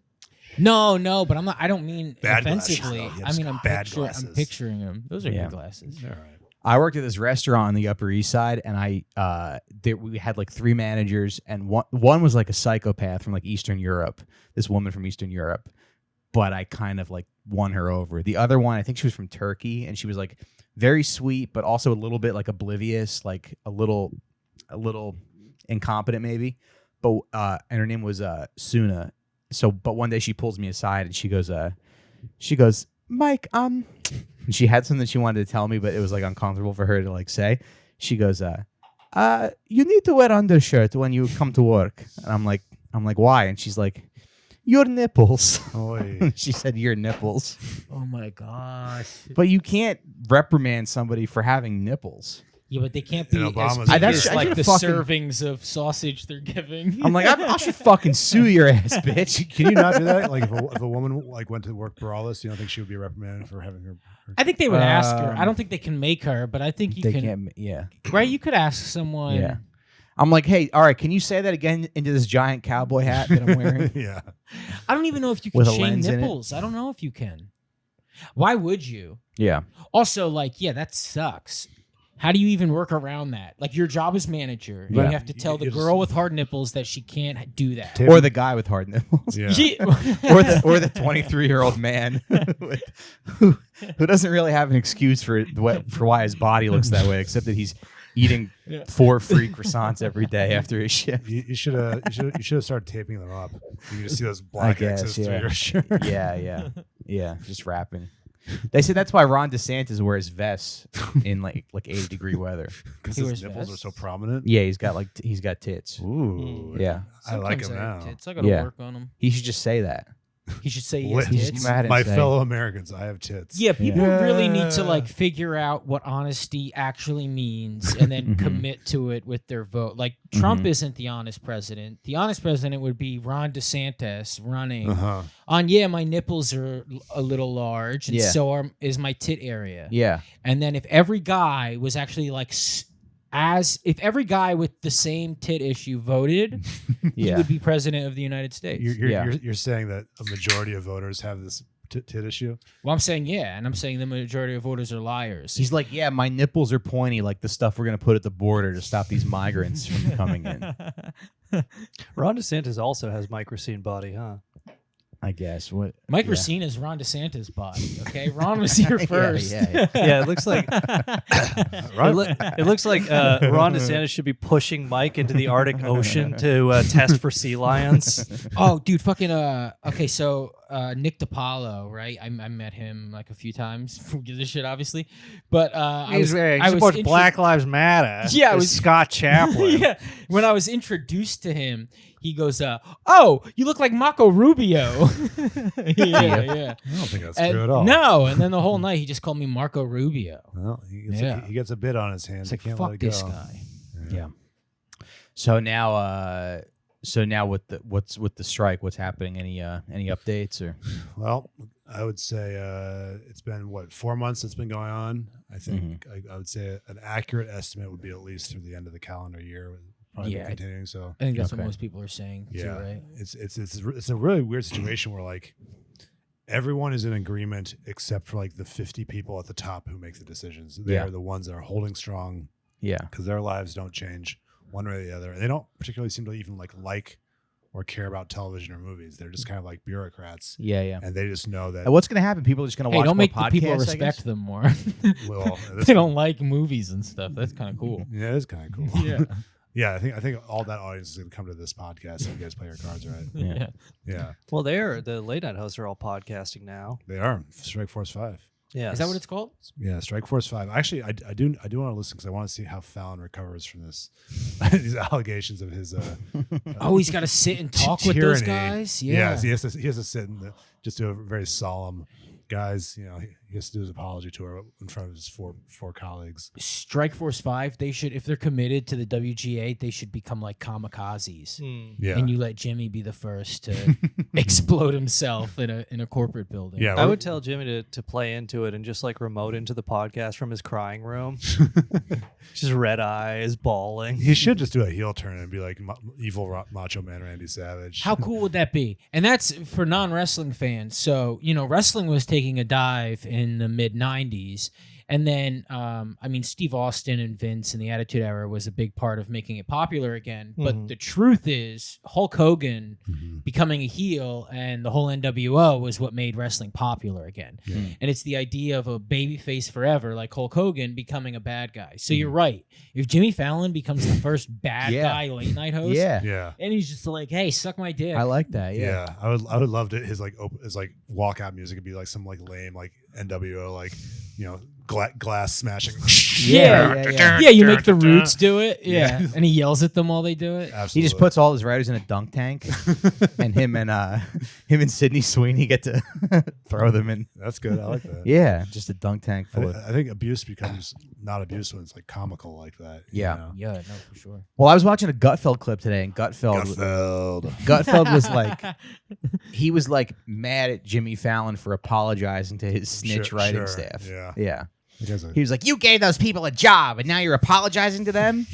No, but I'm not. I don't mean Bad glasses, offensively. though. He I has mean, I'm bad I'm glasses. picturing him. Those are Yeah. good glasses. All right. I worked at this restaurant on the Upper East Side, and we had like 3 managers, and one was like a psychopath from like Eastern Europe. This woman from Eastern Europe, but I kind of like won her over. The other one, I think she was from Turkey, and she was like very sweet, but also a little bit like oblivious, like a little incompetent maybe. But and her name was Suna. So, but one day she pulls me aside and she goes, Mike, and she had something she wanted to tell me, but it was like uncomfortable for her to like say. She goes, you need to wear undershirt when you come to work. And I'm like, why? And she's like, your nipples. Oy. She said your nipples. Oh my gosh. But you can't reprimand somebody for having nipples. Yeah, but they can't be And as Obama's- big I as should like the fucking- servings of sausage they're giving. I'm like, I should fucking sue your ass, bitch. Can you not do that? Like if a woman like went to work braless, you don't think she would be reprimanded for having her I think they would ask her. I don't think they can make her, but I think you They can. can't, yeah. Right? You could ask someone. Yeah. I'm like, hey, all right, can you say that again into this giant cowboy hat that I'm wearing? Yeah. I don't even know if you can With a shave lens in it? nipples. I don't know if you can. Why would you? Yeah. Also, like, yeah, that sucks. How do you even work around that? Like, your job is manager. Yeah. You have to tell the You just- girl with hard nipples that she can't do that. Or the guy with hard nipples. Yeah. or the 23-year-old man who doesn't really have an excuse for why his body looks that way, except that he's eating 4 free croissants every day after his shift. You should have started taping them up. You can just see those black guess, X's yeah. through your shirt. Yeah, just rapping. They said that's why Ron DeSantis wears vests in like 80-degree weather. Because He his wears nipples are vests? so prominent. Yeah, he's got tits. Ooh. Yeah, I like Sometimes him I have now. tits. I gotta Yeah. work on them. he should just say that. He should say he Lit- has tits. mad and My say- fellow Americans, I have tits. Yeah, people really need to Yeah. like figure out what honesty actually means and then Mhm. commit to it with their vote. Like Trump Mhm. isn't the honest president. The honest president would be Ron DeSantis running Uh-huh. on, yeah, my nipples are a little large and Yeah. so is my tit area. Yeah, And then if every guy was actually like if every guy with the same tit issue voted, he yeah. would be president of the United States. You're saying that a majority of voters have this tit issue? Well, I'm saying yeah, and I'm saying the majority of voters are liars. He's like, yeah, my nipples are pointy, like the stuff we're gonna put at the border to stop these migrants from coming in. Ron DeSantis also has Mike Recine body, huh? I guess what Mike yeah. Recine is Ron DeSantis' body. Okay, Ron was here Yeah, first. yeah. Yeah, it looks like it looks like Ron DeSantis should be pushing Mike into the Arctic Ocean to test for sea lions. Oh, dude, fucking okay, so Nick DiPaolo, right? I met him like a few times. Who gives a shit, obviously, but I was Black Lives Matter. Yeah, I It's was- Scott Chaplain. yeah, when I was introduced to him, he goes, "Oh, you look like Marco Rubio." yeah. I don't think that's And- true at all. No, and then the whole night he just called me Marco Rubio. Well, Yeah. he gets a bit on his hands. It's like, He can't let fuck it go. this guy. Yeah. So now with the strike, what's happening? Any updates or? Well, I would say it's been 4 months it's been going on. I think Mm-hmm. I would say an accurate estimate would be at least through the end of the calendar year. Probably Yeah. continuing. So I think that's Okay. what most people are saying too, yeah, right? it's a really weird situation where like everyone is in agreement except for like the 50 people at the top who make the decisions. They Yeah. are the ones that are holding strong Yeah. because their lives don't change one way or the other. And they don't particularly seem to even like or care about television or movies. They're just kind of like bureaucrats. Yeah. And they just know that And what's gonna happen? People are just gonna Hey, watch don't more make the people podcasts, I guess? respect them more. well, this- They don't like movies and stuff. That's kind of cool. Yeah, it is kind of cool. Yeah. Yeah, I think all that audience is going to come to this podcast if you guys play your cards right. Yeah. Yeah, Well, the late night hosts are all podcasting now. they are. Strike Force 5. Yeah, Is that what it's called? Yeah, Strike Force 5. Actually, I do want to listen because I want to see how Fallon recovers from this these allegations of his. Oh, he's got to sit and talk with those tyranny. guys. Yeah. he has to sit and just do a very solemn. Guys, he has to do his apology tour in front of his four colleagues. Strike Force 5, they should, if they're committed to the WGA, they should become like kamikazes. Yeah, And you let Jimmy be the first to explode himself in a corporate building. yeah. I would tell Jimmy to play into it and just like remote into the podcast from his crying room. Just red eyes, bawling. He should just do a heel turn and be like evil Macho Man Randy Savage. How cool would that be? And that's for non-wrestling fans. So, wrestling was taking a dive in the mid-90s, And then, I mean, Steve Austin and Vince and the Attitude Era was a big part of making it popular again. But the truth is, Hulk Hogan becoming a heel and the whole NWO was what made wrestling popular again. And it's the idea of a babyface forever, like Hulk Hogan, becoming a bad guy. So you're right. If Jimmy Fallon becomes the first bad guy late night host, and he's just like, hey, suck my dick. I like that. Yeah. I would love to his walkout music would be like some like lame like NWO like glass smashing. Yeah. You make the Roots do it. Yeah. And he yells at them while they do it. Absolutely. He just puts all his writers in a dunk tank, and him and Sidney Sweeney get to throw them in. That's good. I like that. Yeah, just a dunk tank full of. I think abuse becomes not abuse when it's like comical like that. Yeah. Yeah, no, for sure. Well, I was watching a Gutfeld clip today, and Gutfeld was like, he was like mad at Jimmy Fallon for apologizing to his snitch writing staff. Yeah. He was like, you gave those people a job, and now you're apologizing to them?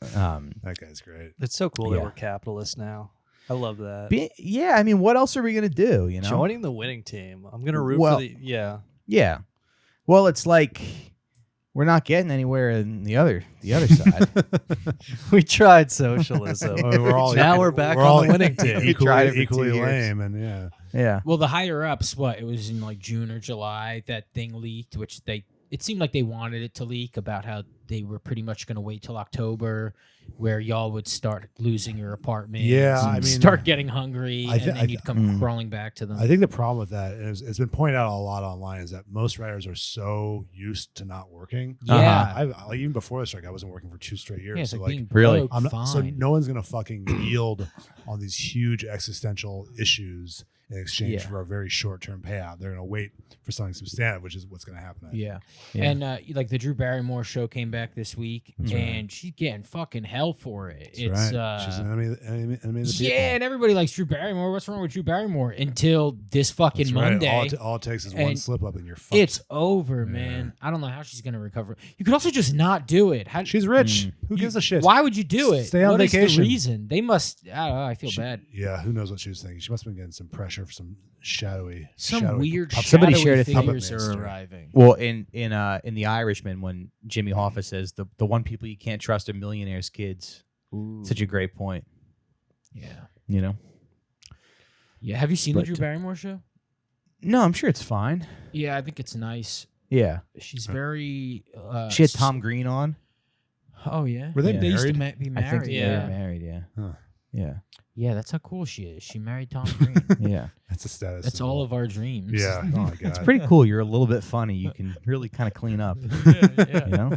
That guy's great. It's so cool that we're capitalists now. I love that. I mean, what else are we going to do, you know? Joining the winning team. I'm going to root for the... Yeah. Yeah. Well, it's like we're not getting anywhere in the other side. We tried socialism. Now we're back on the winning team. Equally lame, and yeah. Well, the higher ups, it was in like June or July that thing leaked, which it seemed like they wanted it to leak about how they were pretty much going to wait till October, where y'all would start losing your apartment. Yeah, I mean, start getting hungry, and then you'd come crawling back to them. I think the problem with that is it's been pointed out a lot online is that most writers are so used to not working. Yeah, even before the strike, I wasn't working for 2 straight years. Yeah, it's so like being really, broke, so no one's gonna fucking yield on these huge existential issues in exchange for a very short-term payout. They're gonna wait for something substantive, which is what's gonna happen. Yeah. And like the Drew Barrymore show came back this week, and she's getting fucking hell for it. She's an enemy of the people. Yeah, and everybody likes Drew Barrymore. What's wrong with Drew Barrymore? Until this fucking Monday. All it takes is one slip up and you're fucked. It's over, man. I don't know how she's gonna recover. You could also just not do it. She's rich. Who gives a shit? Why would you do it? Stay on vacation. What is the reason? They must. I don't know. I feel bad. Yeah, who knows what she was thinking? She must have been getting some pressure for some weird somebody shared a figures are arriving. Well, in The Irishman, when Jimmy Hoffa says the one people you can't trust are millionaires' kids. Ooh. Such a great point. Yeah. You know? Yeah. Have you seen the Drew Barrymore show? No, I'm sure it's fine. Yeah, I think it's nice. Yeah. She's very... she had Tom Green on. Oh, yeah? Were they married? They used to be married. I think they were married, yeah. Huh. Yeah. Yeah, that's how cool she is. She married Tom Green. Yeah. That's a status. That's all of our dreams. Yeah. Oh, my God. It's pretty cool. You're a little bit funny. You can really kind of clean up. Yeah. You know?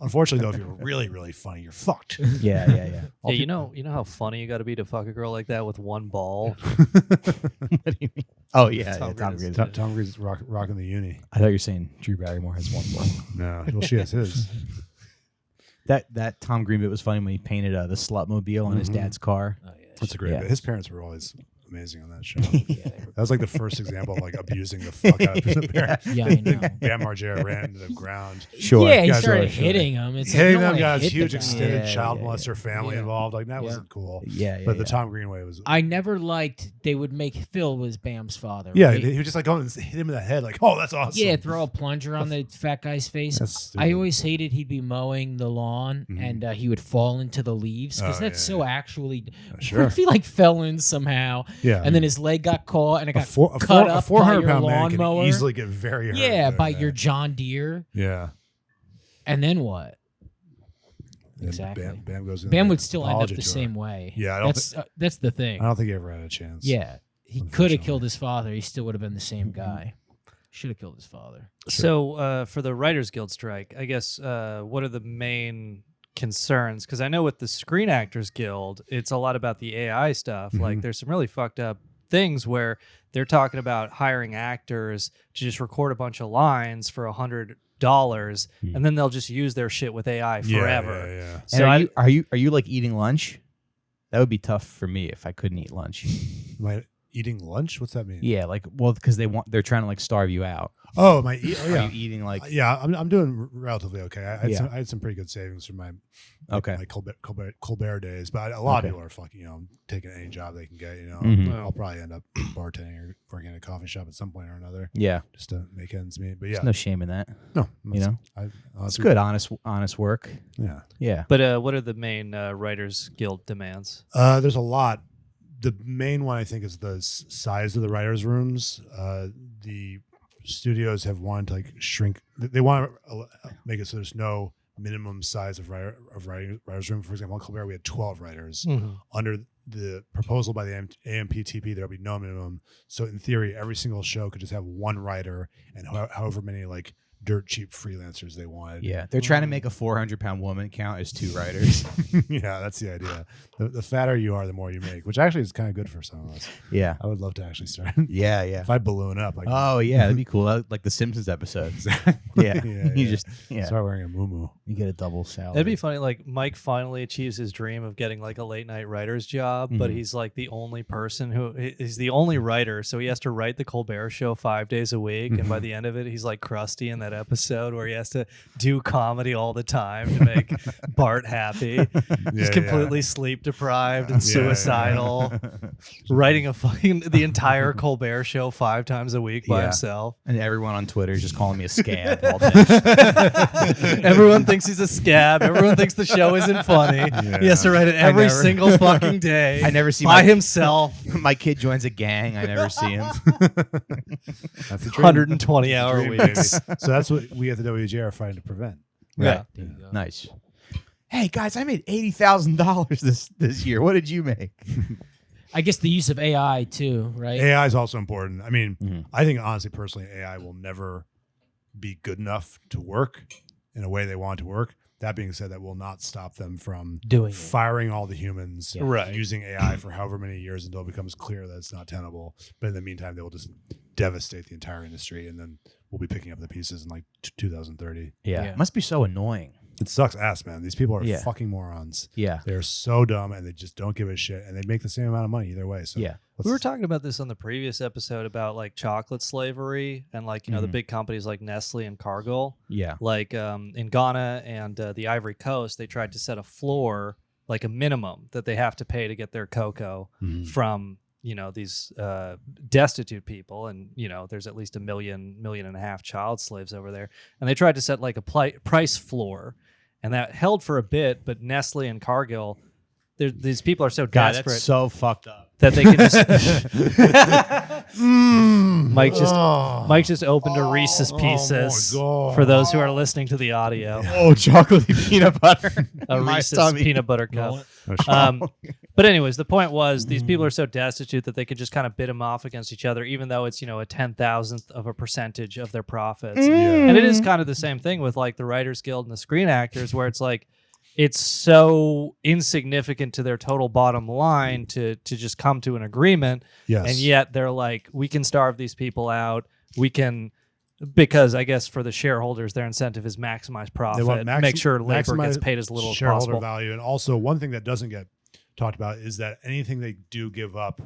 Unfortunately, though, if you're really, really funny, you're fucked. Yeah. Yeah, you know how funny you got to be to fuck a girl like that with one ball. What do you mean? Oh yeah, Tom Green. Tom Green's rocking the uni. I thought you were saying Drew Barrymore has one ball. No, well, she has his. That Tom Green bit was funny when he painted the Slutmobile on his dad's car. Oh, yeah. That's a great bit. His parents were always amazing on that show. That was like the first example of like abusing the fuck out of his parents. Yeah, I know. Bam Margera ran into the ground. Sure. Yeah, he Guys started really hitting him. It's hitting like, them no guys, hit the huge guy. extended child molester family Yeah. involved. Like that wasn't cool. Yeah. But the Tom Green way was. I never liked they would make Phil was Bam's father. Yeah, right? he would just like go and hit him in the head. Like, oh, that's awesome. Yeah, throw a plunger on the fat guy's face. That's stupid. I always hated he'd be mowing the lawn and he would fall into the leaves because that's so actually. Sure. What if he like fell in somehow? Yeah. And then his leg got caught and it got a cut up by your 400-pound man can lawnmower. easily get very hurt. Yeah, by your John Deere. Yeah. And then what? And Exactly. Bam goes in. Bam there, would still end up apology the to her. same way. Yeah, that's the thing. I don't think he ever had a chance. Yeah, he could have killed his father. He still would have been the same guy. Should have killed his father. So for the Writers Guild strike, I guess what are the main concerns? Because I know with the Screen Actors Guild, it's a lot about the AI stuff. Like there's some really fucked up things where they're talking about hiring actors to just record a bunch of lines for $100 and then they'll just use their shit with AI forever. Yeah. So are you like eating lunch? That would be tough for me if I couldn't eat lunch. eating lunch? What's that mean? Yeah, like because they're trying to like starve you out. Oh, Are yeah. you eating like? Yeah, I'm doing relatively okay. I Yeah. had some pretty good savings from my Okay. my Colbert days, but a lot Okay. of people are fucking taking any job they can get. Mhm. I'll probably end up bartending or working at a coffee shop at some point or another Yeah, just to make ends meet. But yeah, there's no shame in that. no, It's good, honest work. Yeah, Yeah. But what are the main Writers Guild demands? there's a lot. The main one I think is the size of the writers' rooms. The studios have wanted to like shrink. They want to make it so there's no minimum size of writers' room. For example, on Colbert we had 12 writers. Under the proposal by the AMPTP, there'll be no minimum. So in theory, every single show could just have one writer and however many like dirt cheap freelancers they wanted. Yeah, they're trying to make a 400-pound woman count as 2 writers. Yeah, that's the idea. The fatter you are, the more you make, which actually is kind of good for some of us. Yeah. I would love to actually start. Yeah. If I balloon up, like Oh yeah, that'd be cool. Like the Simpsons episode. Yeah. You just start wearing a muumuu. you get a double salary. That'd be funny. Like Mike finally achieves his dream of getting like a late night writer's job, but he's like the only person he's the only writer, so he has to write the Colbert Show 5 days a week, and by the end of it, he's like Krusty in that episode where he has to do comedy all the time to make Bart happy. He's completely sleep deprived and suicidal, writing the entire Colbert Show 5 times a week by himself. And everyone on Twitter is just calling me a scab all day. Everyone thinks he's a scab. Everyone thinks the show isn't funny. He has to write it every single fucking day. I never see by himself. My kid joins a gang. I never see him. That's the dream. 120-hour Dream, weeks. baby. So that's what we at the WGA are fighting to prevent. Yeah. Nice. Hey guys, I made $80,000 this year. What did you make? I guess the use of AI too, right? AI is also important. I mean, Mhm. I think honestly, personally, AI will never be good enough to work in a way they want it to work. That being said, that will not stop them from Doing it. firing all the humans, Right. using AI for however many years until it becomes clear that it's not tenable. But in the meantime, they will just devastate the entire industry, and then we'll be picking up the pieces in like 2030. Yeah. Yeah. Must be so annoying. It sucks ass, man. These people are Yeah. fucking morons. Yeah. They're so dumb, and they just don't give a shit, and they make the same amount of money either way. So Yeah. We were talking about this on the previous episode about like chocolate slavery and like, the big companies like Nestle and Cargill. Yeah. Like in Ghana and the Ivory Coast, they tried to set a floor, like a minimum that they have to pay to get their cocoa from, these destitute people. And, there's at least 1.5 million child slaves over there. And they tried to set like a price floor, and that held for a bit. But Nestle and Cargill, these people are so God, desperate that's so fucked up. that they can just Mike just opened a Reese's Pieces for those who are listening to the audio. Oh, chocolatey peanut butter. A My Reese's tummy. peanut butter cup. But anyways, the point was these people are so destitute that they could just kind of bid them off against each other, even though it's, a 10,000th of a percentage of their profits. And it is kind of the same thing with like the Writers Guild and the Screen Actors, where it's like, it's so insignificant to their total bottom line to just come to an agreement. Yes. And yet they're like, we can starve these people out. We can, because I guess for the shareholders, their incentive is maximize profit, make sure labor gets paid as little as shareholder possible. value. And also one thing that doesn't get talked about is that anything they do give up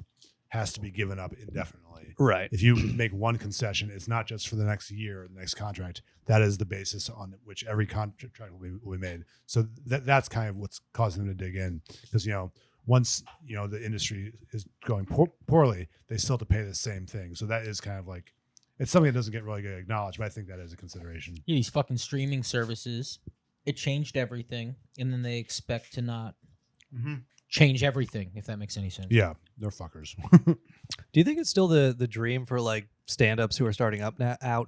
has to be given up indefinitely. Right. If you make one concession, it's not just for the next year or the next contract. That is the basis on which every contract will be made. So that's kind of what's causing them to dig in, because once the industry is going poorly, they still have to pay the same thing. So that is kind of like, it's something that doesn't get really acknowledged, but I think that is a consideration. Yeah, these fucking streaming services, it changed everything, and then they expect to not change everything, if that makes any sense. Yeah, they're fuckers. Do you think it's still the dream for like stand-ups who are starting out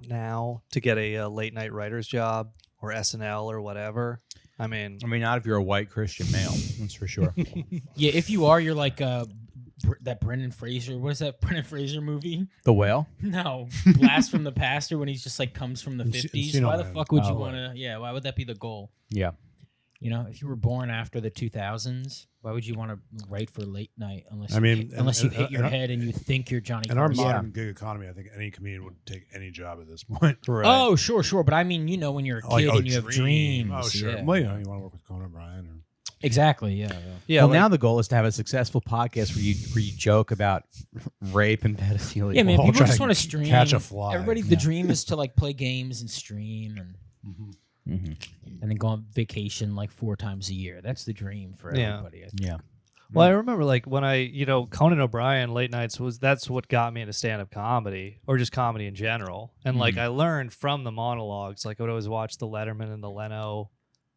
now to get a late night writer's job or SNL or whatever? I mean, not if you're a white Christian male. That's for sure. Yeah, if you are, you're like that Brendan Fraser. What is that Brendan Fraser movie? The Whale? No, Blast from the Pastor, when he's just like comes from the 50s. Why the fuck would you want to? Yeah, why would that be the goal? Yeah. If you were born after the 2000s, why would you want to write for late night unless you hit your head and you think you're Johnny In our Carson? modern gig economy, I think any comedian would take any job at this point. right. Oh, sure. But I mean, when you're a kid and you have dreams. Oh, sure. Yeah. Well, you want to work with Conan O'Brien. Exactly. Yeah. Yeah. well, like- now the goal is to have a successful podcast where you joke about rape and pedophilia. Yeah, man. We'll People try just to want to stream. catch a fly. Everybody, the dream is to like play games and stream and then go on vacation like 4 times a year. That's the dream for Yeah. everybody. Yeah. Well, I remember like when Conan O'Brien late nights that's what got me into stand-up comedy or just comedy in general. And like I learned from the monologues. Like I would always watch the Letterman and the Leno.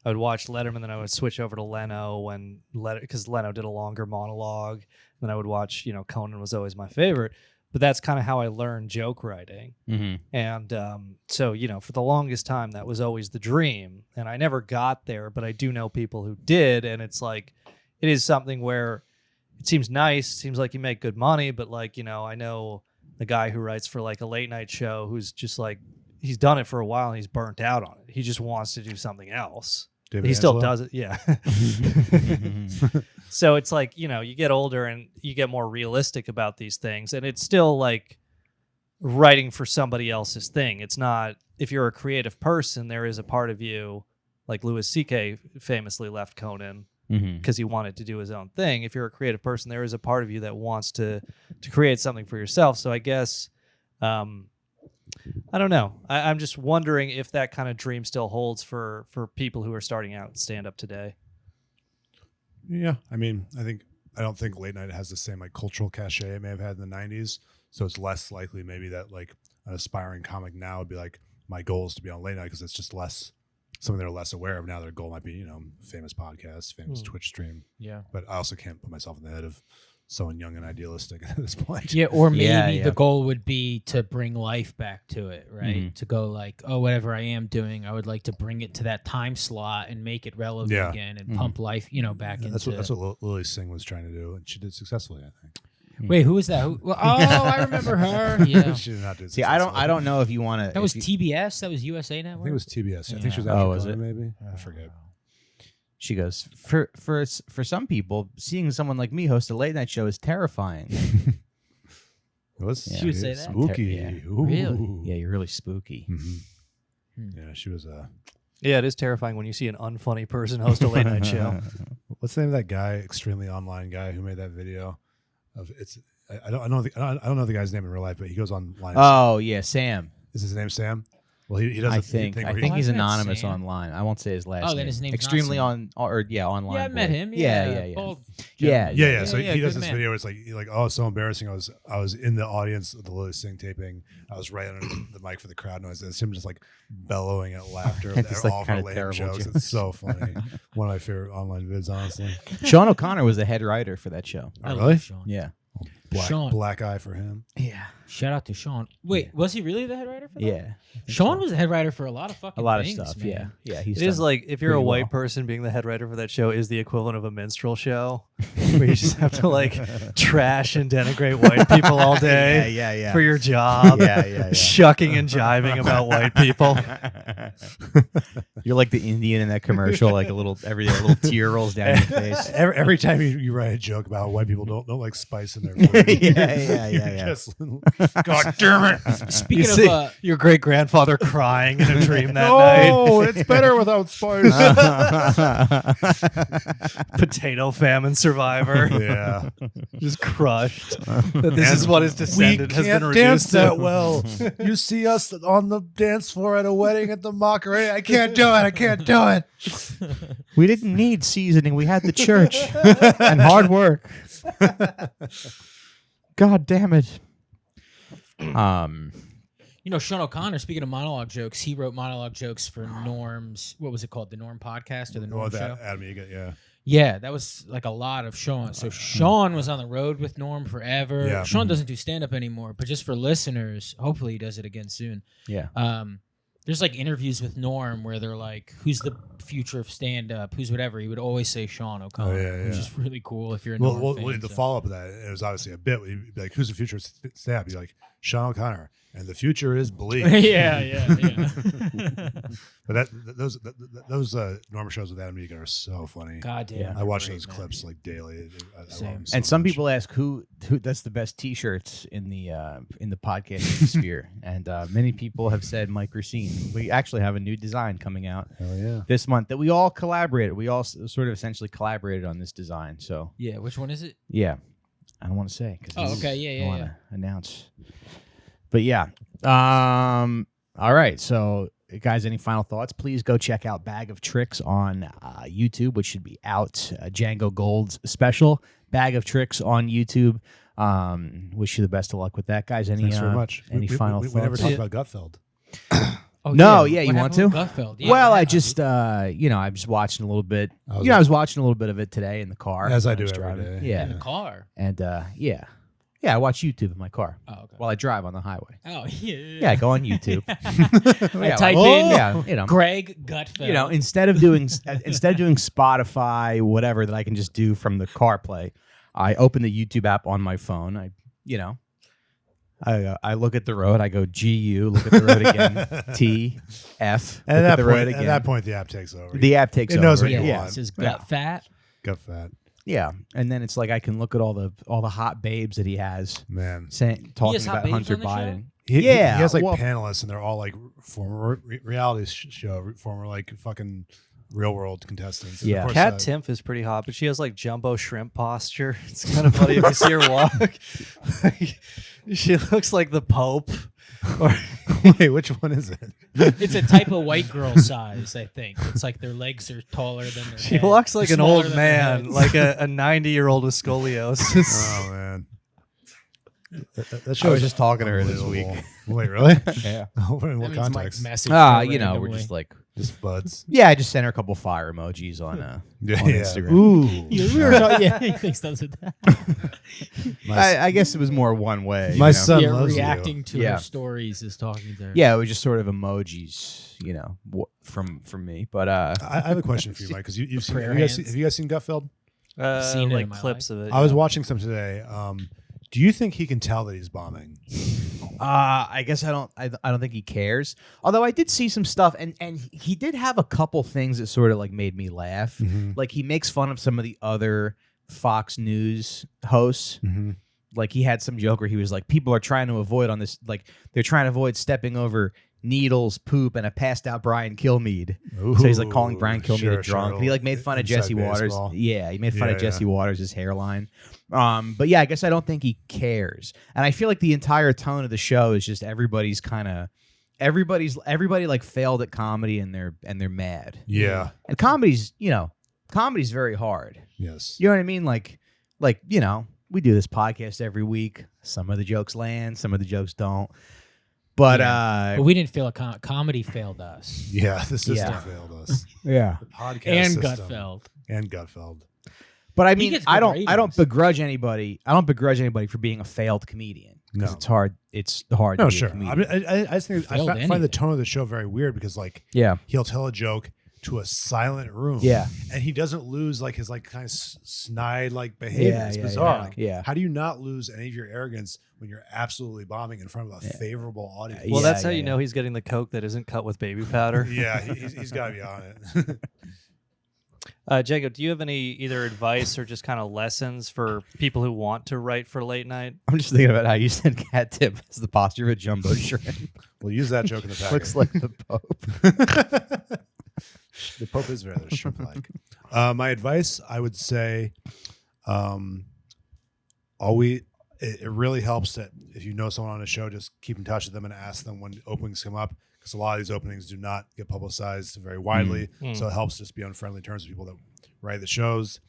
I would watch Letterman, then I would switch over to Leno because Leno did a longer monologue. Then I would watch, Conan was always my favorite. But that's kind of how I learned joke writing. And so, for the longest time, that was always the dream. And I never got there, but I do know people who did. And it's like, it is something where it seems nice. It seems like you make good money. But like, I know the guy who writes for like a late night show who's just like, he's done it for a while and he's burnt out on it. He just wants to do something else. David He still Angelo? does it. Yeah. So it's like, you get older and you get more realistic about these things. And it's still like writing for somebody else's thing. It's not, if you're a creative person, there is a part of you, like Louis C.K. famously left Conan because he wanted to do his own thing. If you're a creative person, there is a part of you that wants to create something for yourself. So I guess, I don't know. I'm just wondering if that kind of dream still holds for people who are starting out stand up today. Yeah, I mean, I don't think late night has the same like cultural cachet it may have had in the '90s. So it's less likely maybe that like an aspiring comic now would be like, my goal is to be on late night because it's just less something they're less aware of now. Their goal might be famous podcast, famous Twitch stream. Yeah. But I also can't put myself in the head of someone young and idealistic at this point. Yeah, or maybe Yeah. the goal would be to bring life back to it, right? To go like, oh, whatever I am doing, I would like to bring it to that time slot and make it relevant Yeah. again and pump life, back That's into. what Lily Singh was trying to do, and she did successfully, I think. Wait, who was that? I remember her. Yeah, She did not do. See, I don't know if you want to. that was TBS. That was USA I Network. think it was TBS. I think she was Yeah. after Oh, was Conan, it? maybe. I forget. She goes, for some people, seeing someone like me host a late night show is terrifying. It was She would say that? spooky. Yeah. Ooh. Really? Yeah, you're really spooky. Yeah, she was Yeah, it is terrifying when you see an unfunny person host a late night show. what's the name of that guy, extremely online guy who made that video? Of it's I don't know the guy's name in real life, but he goes online. Oh yeah, Sam. Is his name Sam? Well, he does. I a think thing I where think he, he's Wasn't it anonymous Sam? online. I won't say his last name. Oh, then his name's not extremely Sam. online. Yeah, I met boy. him. Yeah. Bald Yeah, gentleman. yeah. So yeah, he does good this man. video. It's like oh, so embarrassing. I was in the audience of the Lily Singh taping. I was right under the mic for the crowd noise. And it's him just like bellowing at laughter. It's, They're like, all for kinda lame terrible jokes. jokes. It's so funny. One of my favorite online vids, honestly. Sean O'Connor was the head writer for that show. I Oh, love really? Sean. Yeah. Sean. Black eye for him. Yeah. Shout out to Sean. Wait, was he really the head writer for that? Yeah. Sean was the head writer for a lot of fucking A lot of things, stuff. man. Yeah. He's It is done like if you're a pretty white well. person, being the head writer for that show is the equivalent of a minstrel show, where you just have to like trash and denigrate white people all day Yeah. for your job. Yeah. Shucking and jiving about white people. You're like the Indian in that commercial, like a little tear rolls down your face. Every time you write a joke about white people don't like spice in their food. Yeah. Just, God damn it! Speaking You of see your great grandfather crying in a dream that night. No, it's better without spice. Potato famine survivor, Yeah, just crushed. That this is what his descendant has been reduced dance to. that well. You see us on the dance floor at a wedding at the Mockery. I can't do it. We didn't need seasoning. We had the church and hard work. God damn it. Sean O'Connor, speaking of monologue jokes, he wrote monologue jokes for Norm's, what was it called? The Norm podcast or the Norm Oh, show? that Adam Egan, yeah. Yeah, that was like a lot of Sean. So Sean was on the road with Norm forever. Yeah. Sean doesn't do stand up anymore, but just for listeners, hopefully he does it again soon. Yeah. There's like interviews with Norm where they're like, who's the future of stand up? Who's whatever. He would always say Sean O'Connor, yeah. which is really cool if you're a Norm Well, fan. the so. follow up of that, it was obviously a bit. He'd be like, "Who's the future of stand-up?" He's like, Sean O'Connor, and the future is bleak. yeah. But those Norma shows with Adam Egan are so funny. God damn. Yeah. I watch they're those great, man. clips like daily. I love Same. them so And some much. people ask who does the best T-shirts in the podcasting sphere, and many people have said Mike Recine. We actually have a new design coming out Hell yeah. this month that we all collaborated. We all sort of essentially collaborated on this design. So Yeah, which one is it? yeah, I don't want to say because Oh, okay. Yeah, I want yeah. to announce. But yeah, all right. So guys, any final thoughts? Please go check out Bag of Tricks on YouTube, which should be out. Django Gold's special Bag of Tricks on YouTube. Wish you the best of luck with that, guys. Any Thanks very much. Any final we thoughts? never talked about Gutfeld. Oh, No, yeah, you What want happened to? with Gutfeld? Yeah, Well, what I happened? just I'm just watching a little bit. I was- I was watching a little bit of it today in the car, As I when do was every driving. day. Yeah, in the car. and yeah, I watch YouTube in my car Oh, okay. while I drive on the highway. Oh, yeah. Yeah, I go on YouTube. I type in Greg, Gutfeld. instead of doing Spotify, whatever that I can just do from the CarPlay, I open the YouTube app on my phone. I look at the road. I go GU. Look at the road again. T F. And Look at the road at again. that point, the app takes over. The app takes It over. knows what you yeah. want. It says Yeah. gut fat. Gut fat. Yeah, and then it's like I can look at all the hot babes that he has Man. talking has hot about babes Hunter on the show? Biden. He Yeah, has like well- panelists, and they're all like former reality show, former like fucking real world contestants. And Yeah. of course, Kat Timpf is pretty hot, but she has like jumbo shrimp posture. It's kind of funny if you see her walk. She looks like the Pope. Or wait, which one is it? It's a type of white girl size, I think. It's like their legs are taller than their she head. walks like an Smaller old than their man, heads. like a 90-year-old with scoliosis. Oh man, that I show was is just talking to her this week. unbelievable. Wait, really? Yeah. In That what means Mike's context? message her We're randomly. just like Just buds. I just sent her a couple fire emojis on Yeah. on Instagram. Ooh. Yeah, we were talking. Yeah, he thinks that's what that. My, I guess it was more one way. my you know? son Yeah, loves reacting to Yeah. her stories is talking to her. Yeah, it was just sort of emojis, from me. But I have a question for you, Mike, because you've seen. Prayer Have hands. you guys seen Gutfeld? Seen it Like in my clips of it. I was yeah. watching some today. Do you think he can tell that he's bombing? I guess I don't think he cares. Although I did see some stuff, and he did have a couple things that sort of like made me laugh. Mm-hmm. Like he makes fun of some of the other Fox News hosts. Mm-hmm. Like he had some joke where he was like, people are trying to avoid on this, like they're trying to avoid stepping over needles, poop, and a passed out Brian Kilmeade. So he's like calling Brian Kilmeade a drunk. He like made fun of Inside Jesse Waters. baseball. Yeah, he made fun Yeah, of Jesse yeah. Waters' hairline. But yeah, I guess I don't think he cares. And I feel like the entire tone of the show is just everybody like failed at comedy and they're mad. Yeah. And comedy's very hard. Yes. You know what I mean? Like we do this podcast every week. Some of the jokes land, some of the jokes don't. But But we didn't feel comedy failed us. Yeah. The system Yeah. failed us. yeah. The podcast And system. Gutfeld. And Gutfeld. But I He mean, gets I good don't ratings. begrudge anybody. I don't begrudge anybody for being a failed comedian. No. It's hard. It's hard. No, to be sure. A I comedian. mean, I just think I Failed find the anything. tone of the show very weird because like yeah. he'll tell a joke to a silent room. Yeah. And he doesn't lose like his like kind of snide like behavior. Yeah, It's yeah, bizarre. yeah. Like, Yeah. how do you not lose any of your arrogance when you're absolutely bombing in front of a favorable audience? Well, Yeah, that's how yeah, you know he's getting the Coke that isn't cut with baby powder. Yeah, he's got to be on it. Jacob, do you have any either advice or just kind of lessons for people who want to write for late night? I'm just thinking about how you said cat tip as the posture of a jumbo shrimp. We'll use that joke in the packet. Looks like the Pope. The Pope is rather shrimp-like. My advice, I would say, it really helps that if you know someone on a show, just keep in touch with them and ask them when openings come up, because a lot of these openings do not get publicized very widely. Mm. So it helps just be on friendly terms with people that write the shows.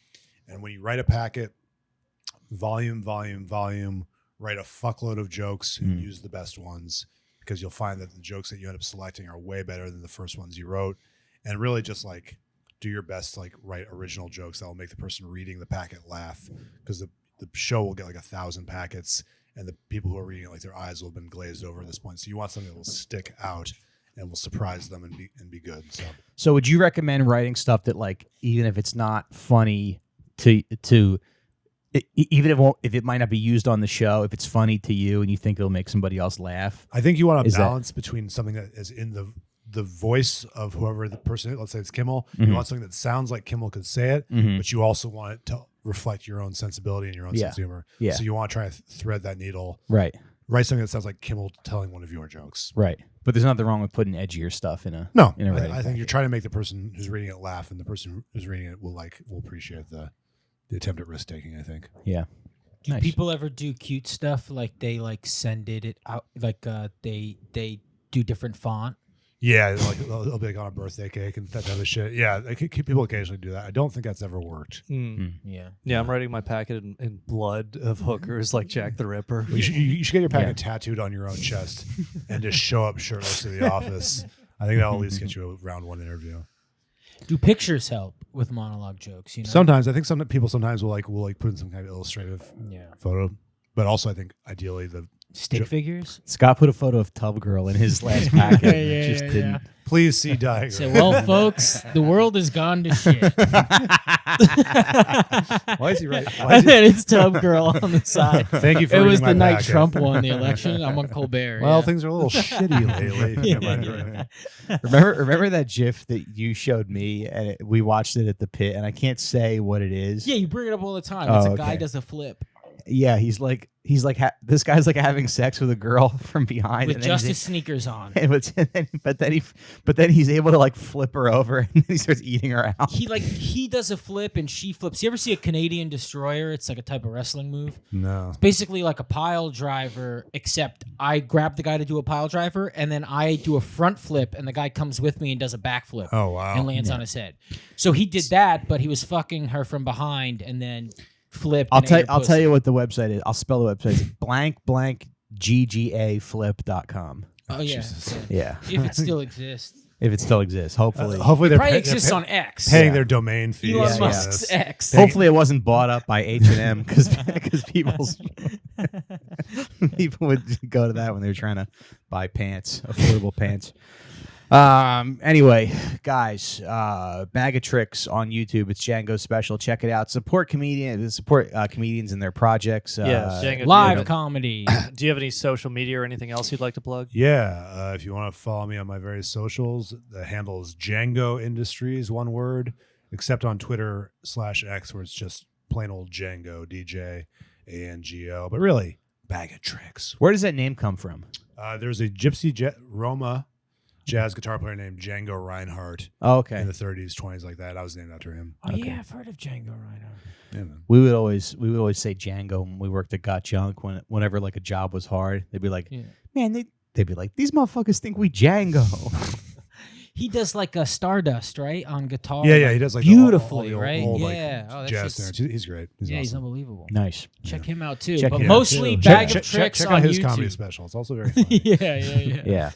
And when you write a packet, volume, write a fuckload of jokes and use the best ones, because you'll find that the jokes that you end up selecting are way better than the first ones you wrote. And really just like do your best to like write original jokes that will make the person reading the packet laugh, because the show will get like 1,000 packets and the people who are reading it, like their eyes will have been glazed over at this point. So you want something that will stick out and will surprise them and be good. So would you recommend writing stuff that like even if it's not funny to even if it might not be used on the show, if it's funny to you and you think it'll make somebody else laugh. I think you want a Is that- balance between something that is in the voice of whoever the person is. Let's say it's Kimmel. Mhm. You want something that sounds like Kimmel could say it, Mhm. but you also want it to reflect your own sensibility and your own Yeah. sense of humor. Yeah. So you want to try to thread that needle. Right. Write something that sounds like Kimmel telling one of your jokes. Right. But there's nothing wrong with putting edgier stuff in a No, in a writing I think package. you're trying to make the person who's reading it laugh, and the person who's reading it will appreciate the attempt at risk taking. I think. Yeah. Do Nice. people ever do cute stuff like they like send it out like they do different font? Yeah, like it'll be like on a birthday cake and that type of shit. Yeah, people occasionally do that. I don't think that's ever worked. Yeah. Yeah, I'm writing my packet in blood of hookers like Jack the Ripper. You should get your packet tattooed on your own chest and just show up shirtless to the office. I think that'll at least get you a round one interview. Do pictures help with monologue jokes? You know. Sometimes I think some people sometimes will put in some kind of illustrative Yeah. photo, but also I think ideally the Stick figures. Scott put a photo of Tub Girl in his last packet. Yeah, Just didn't. please see diagram. Say, well, folks, the world has gone to shit. Why is he right? And then it's Tub Girl on the side. Thank you for It reading was my the night packet. Trump won the election. I'm on Colbert. Well, yeah. things are a little shitty lately. if you don't mind doing. Remember that GIF that you showed me, and we watched it at the pit, and I can't say what it is. Yeah, you bring it up all the time. Oh, It's a guy okay. does a flip Yeah, he's like this guy's like having sex with a girl from behind, with and then just he's- his sneakers on. but then he's able to like flip her over, and then he starts eating her out. He does a flip and she flips. You ever see a Canadian destroyer? It's like a type of wrestling move. No. Basically like a pile driver, except I grab the guy to do a pile driver and then I do a front flip and the guy comes with me and does a backflip Oh wow. and lands on his head. So he did that, but he was fucking her from behind and then flipped. I'll and ate her tell pussy. you what the website is. I'll spell the website. It's ggaflip.com. Oh yeah. Yeah, If it still exists. if it still exists, hopefully. Hopefully they're, Probably they're exists on X. paying Yeah. their domain fees. Elon Yeah, Musk's This. X. Hopefully it wasn't bought up by H&M because people would go to that when they were trying to buy pants, affordable pants. Anyway, guys, Bag of Tricks on YouTube. It's Django's special. Check it out. Support comedians and their projects. Yeah, Django, Live do comedy. do you have any social media or anything else you'd like to plug? Yeah, if you want to follow me on my various socials, the handle is Django Industries, one word, except on Twitter /X where it's just plain old Django, DJANGO. But really, Bag of Tricks. Where does that name come from? There's a Gypsy Roma jazz guitar player named Django Reinhardt Oh, okay. in the 30s, 20s, like that. I was named after him. Oh yeah, I've heard of Django Reinhardt. Yeah, man. We would always say Django when we worked at Got Junk. Whenever like a job was hard, they'd be like, Yeah. man, they'd be like, these motherfuckers think we Django. He does like a Stardust, right, on guitar. Yeah, he does like beautifully, all the right? old, like, Yeah. Oh, that jazz shit's- standards. He's great. He's He's awesome. unbelievable. Nice. Check him out too. Check But him out, mostly too. Bag check, of Tricks check on out his YouTube. comedy special. It's also very funny. yeah. Yeah.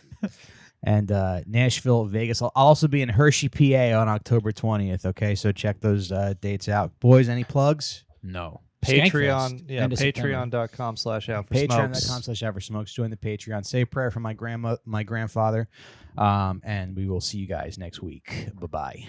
And Nashville, Vegas. I'll also be in Hershey, PA on October 20th. Okay, so check those dates out. Boys, any plugs? No. Patreon, Skankfest, end of September. patreon.com/out-for-smokes. Patreon.com/AverSmokes. Join the Patreon. Say a prayer for my grandfather. And we will see you guys next week. Bye-bye.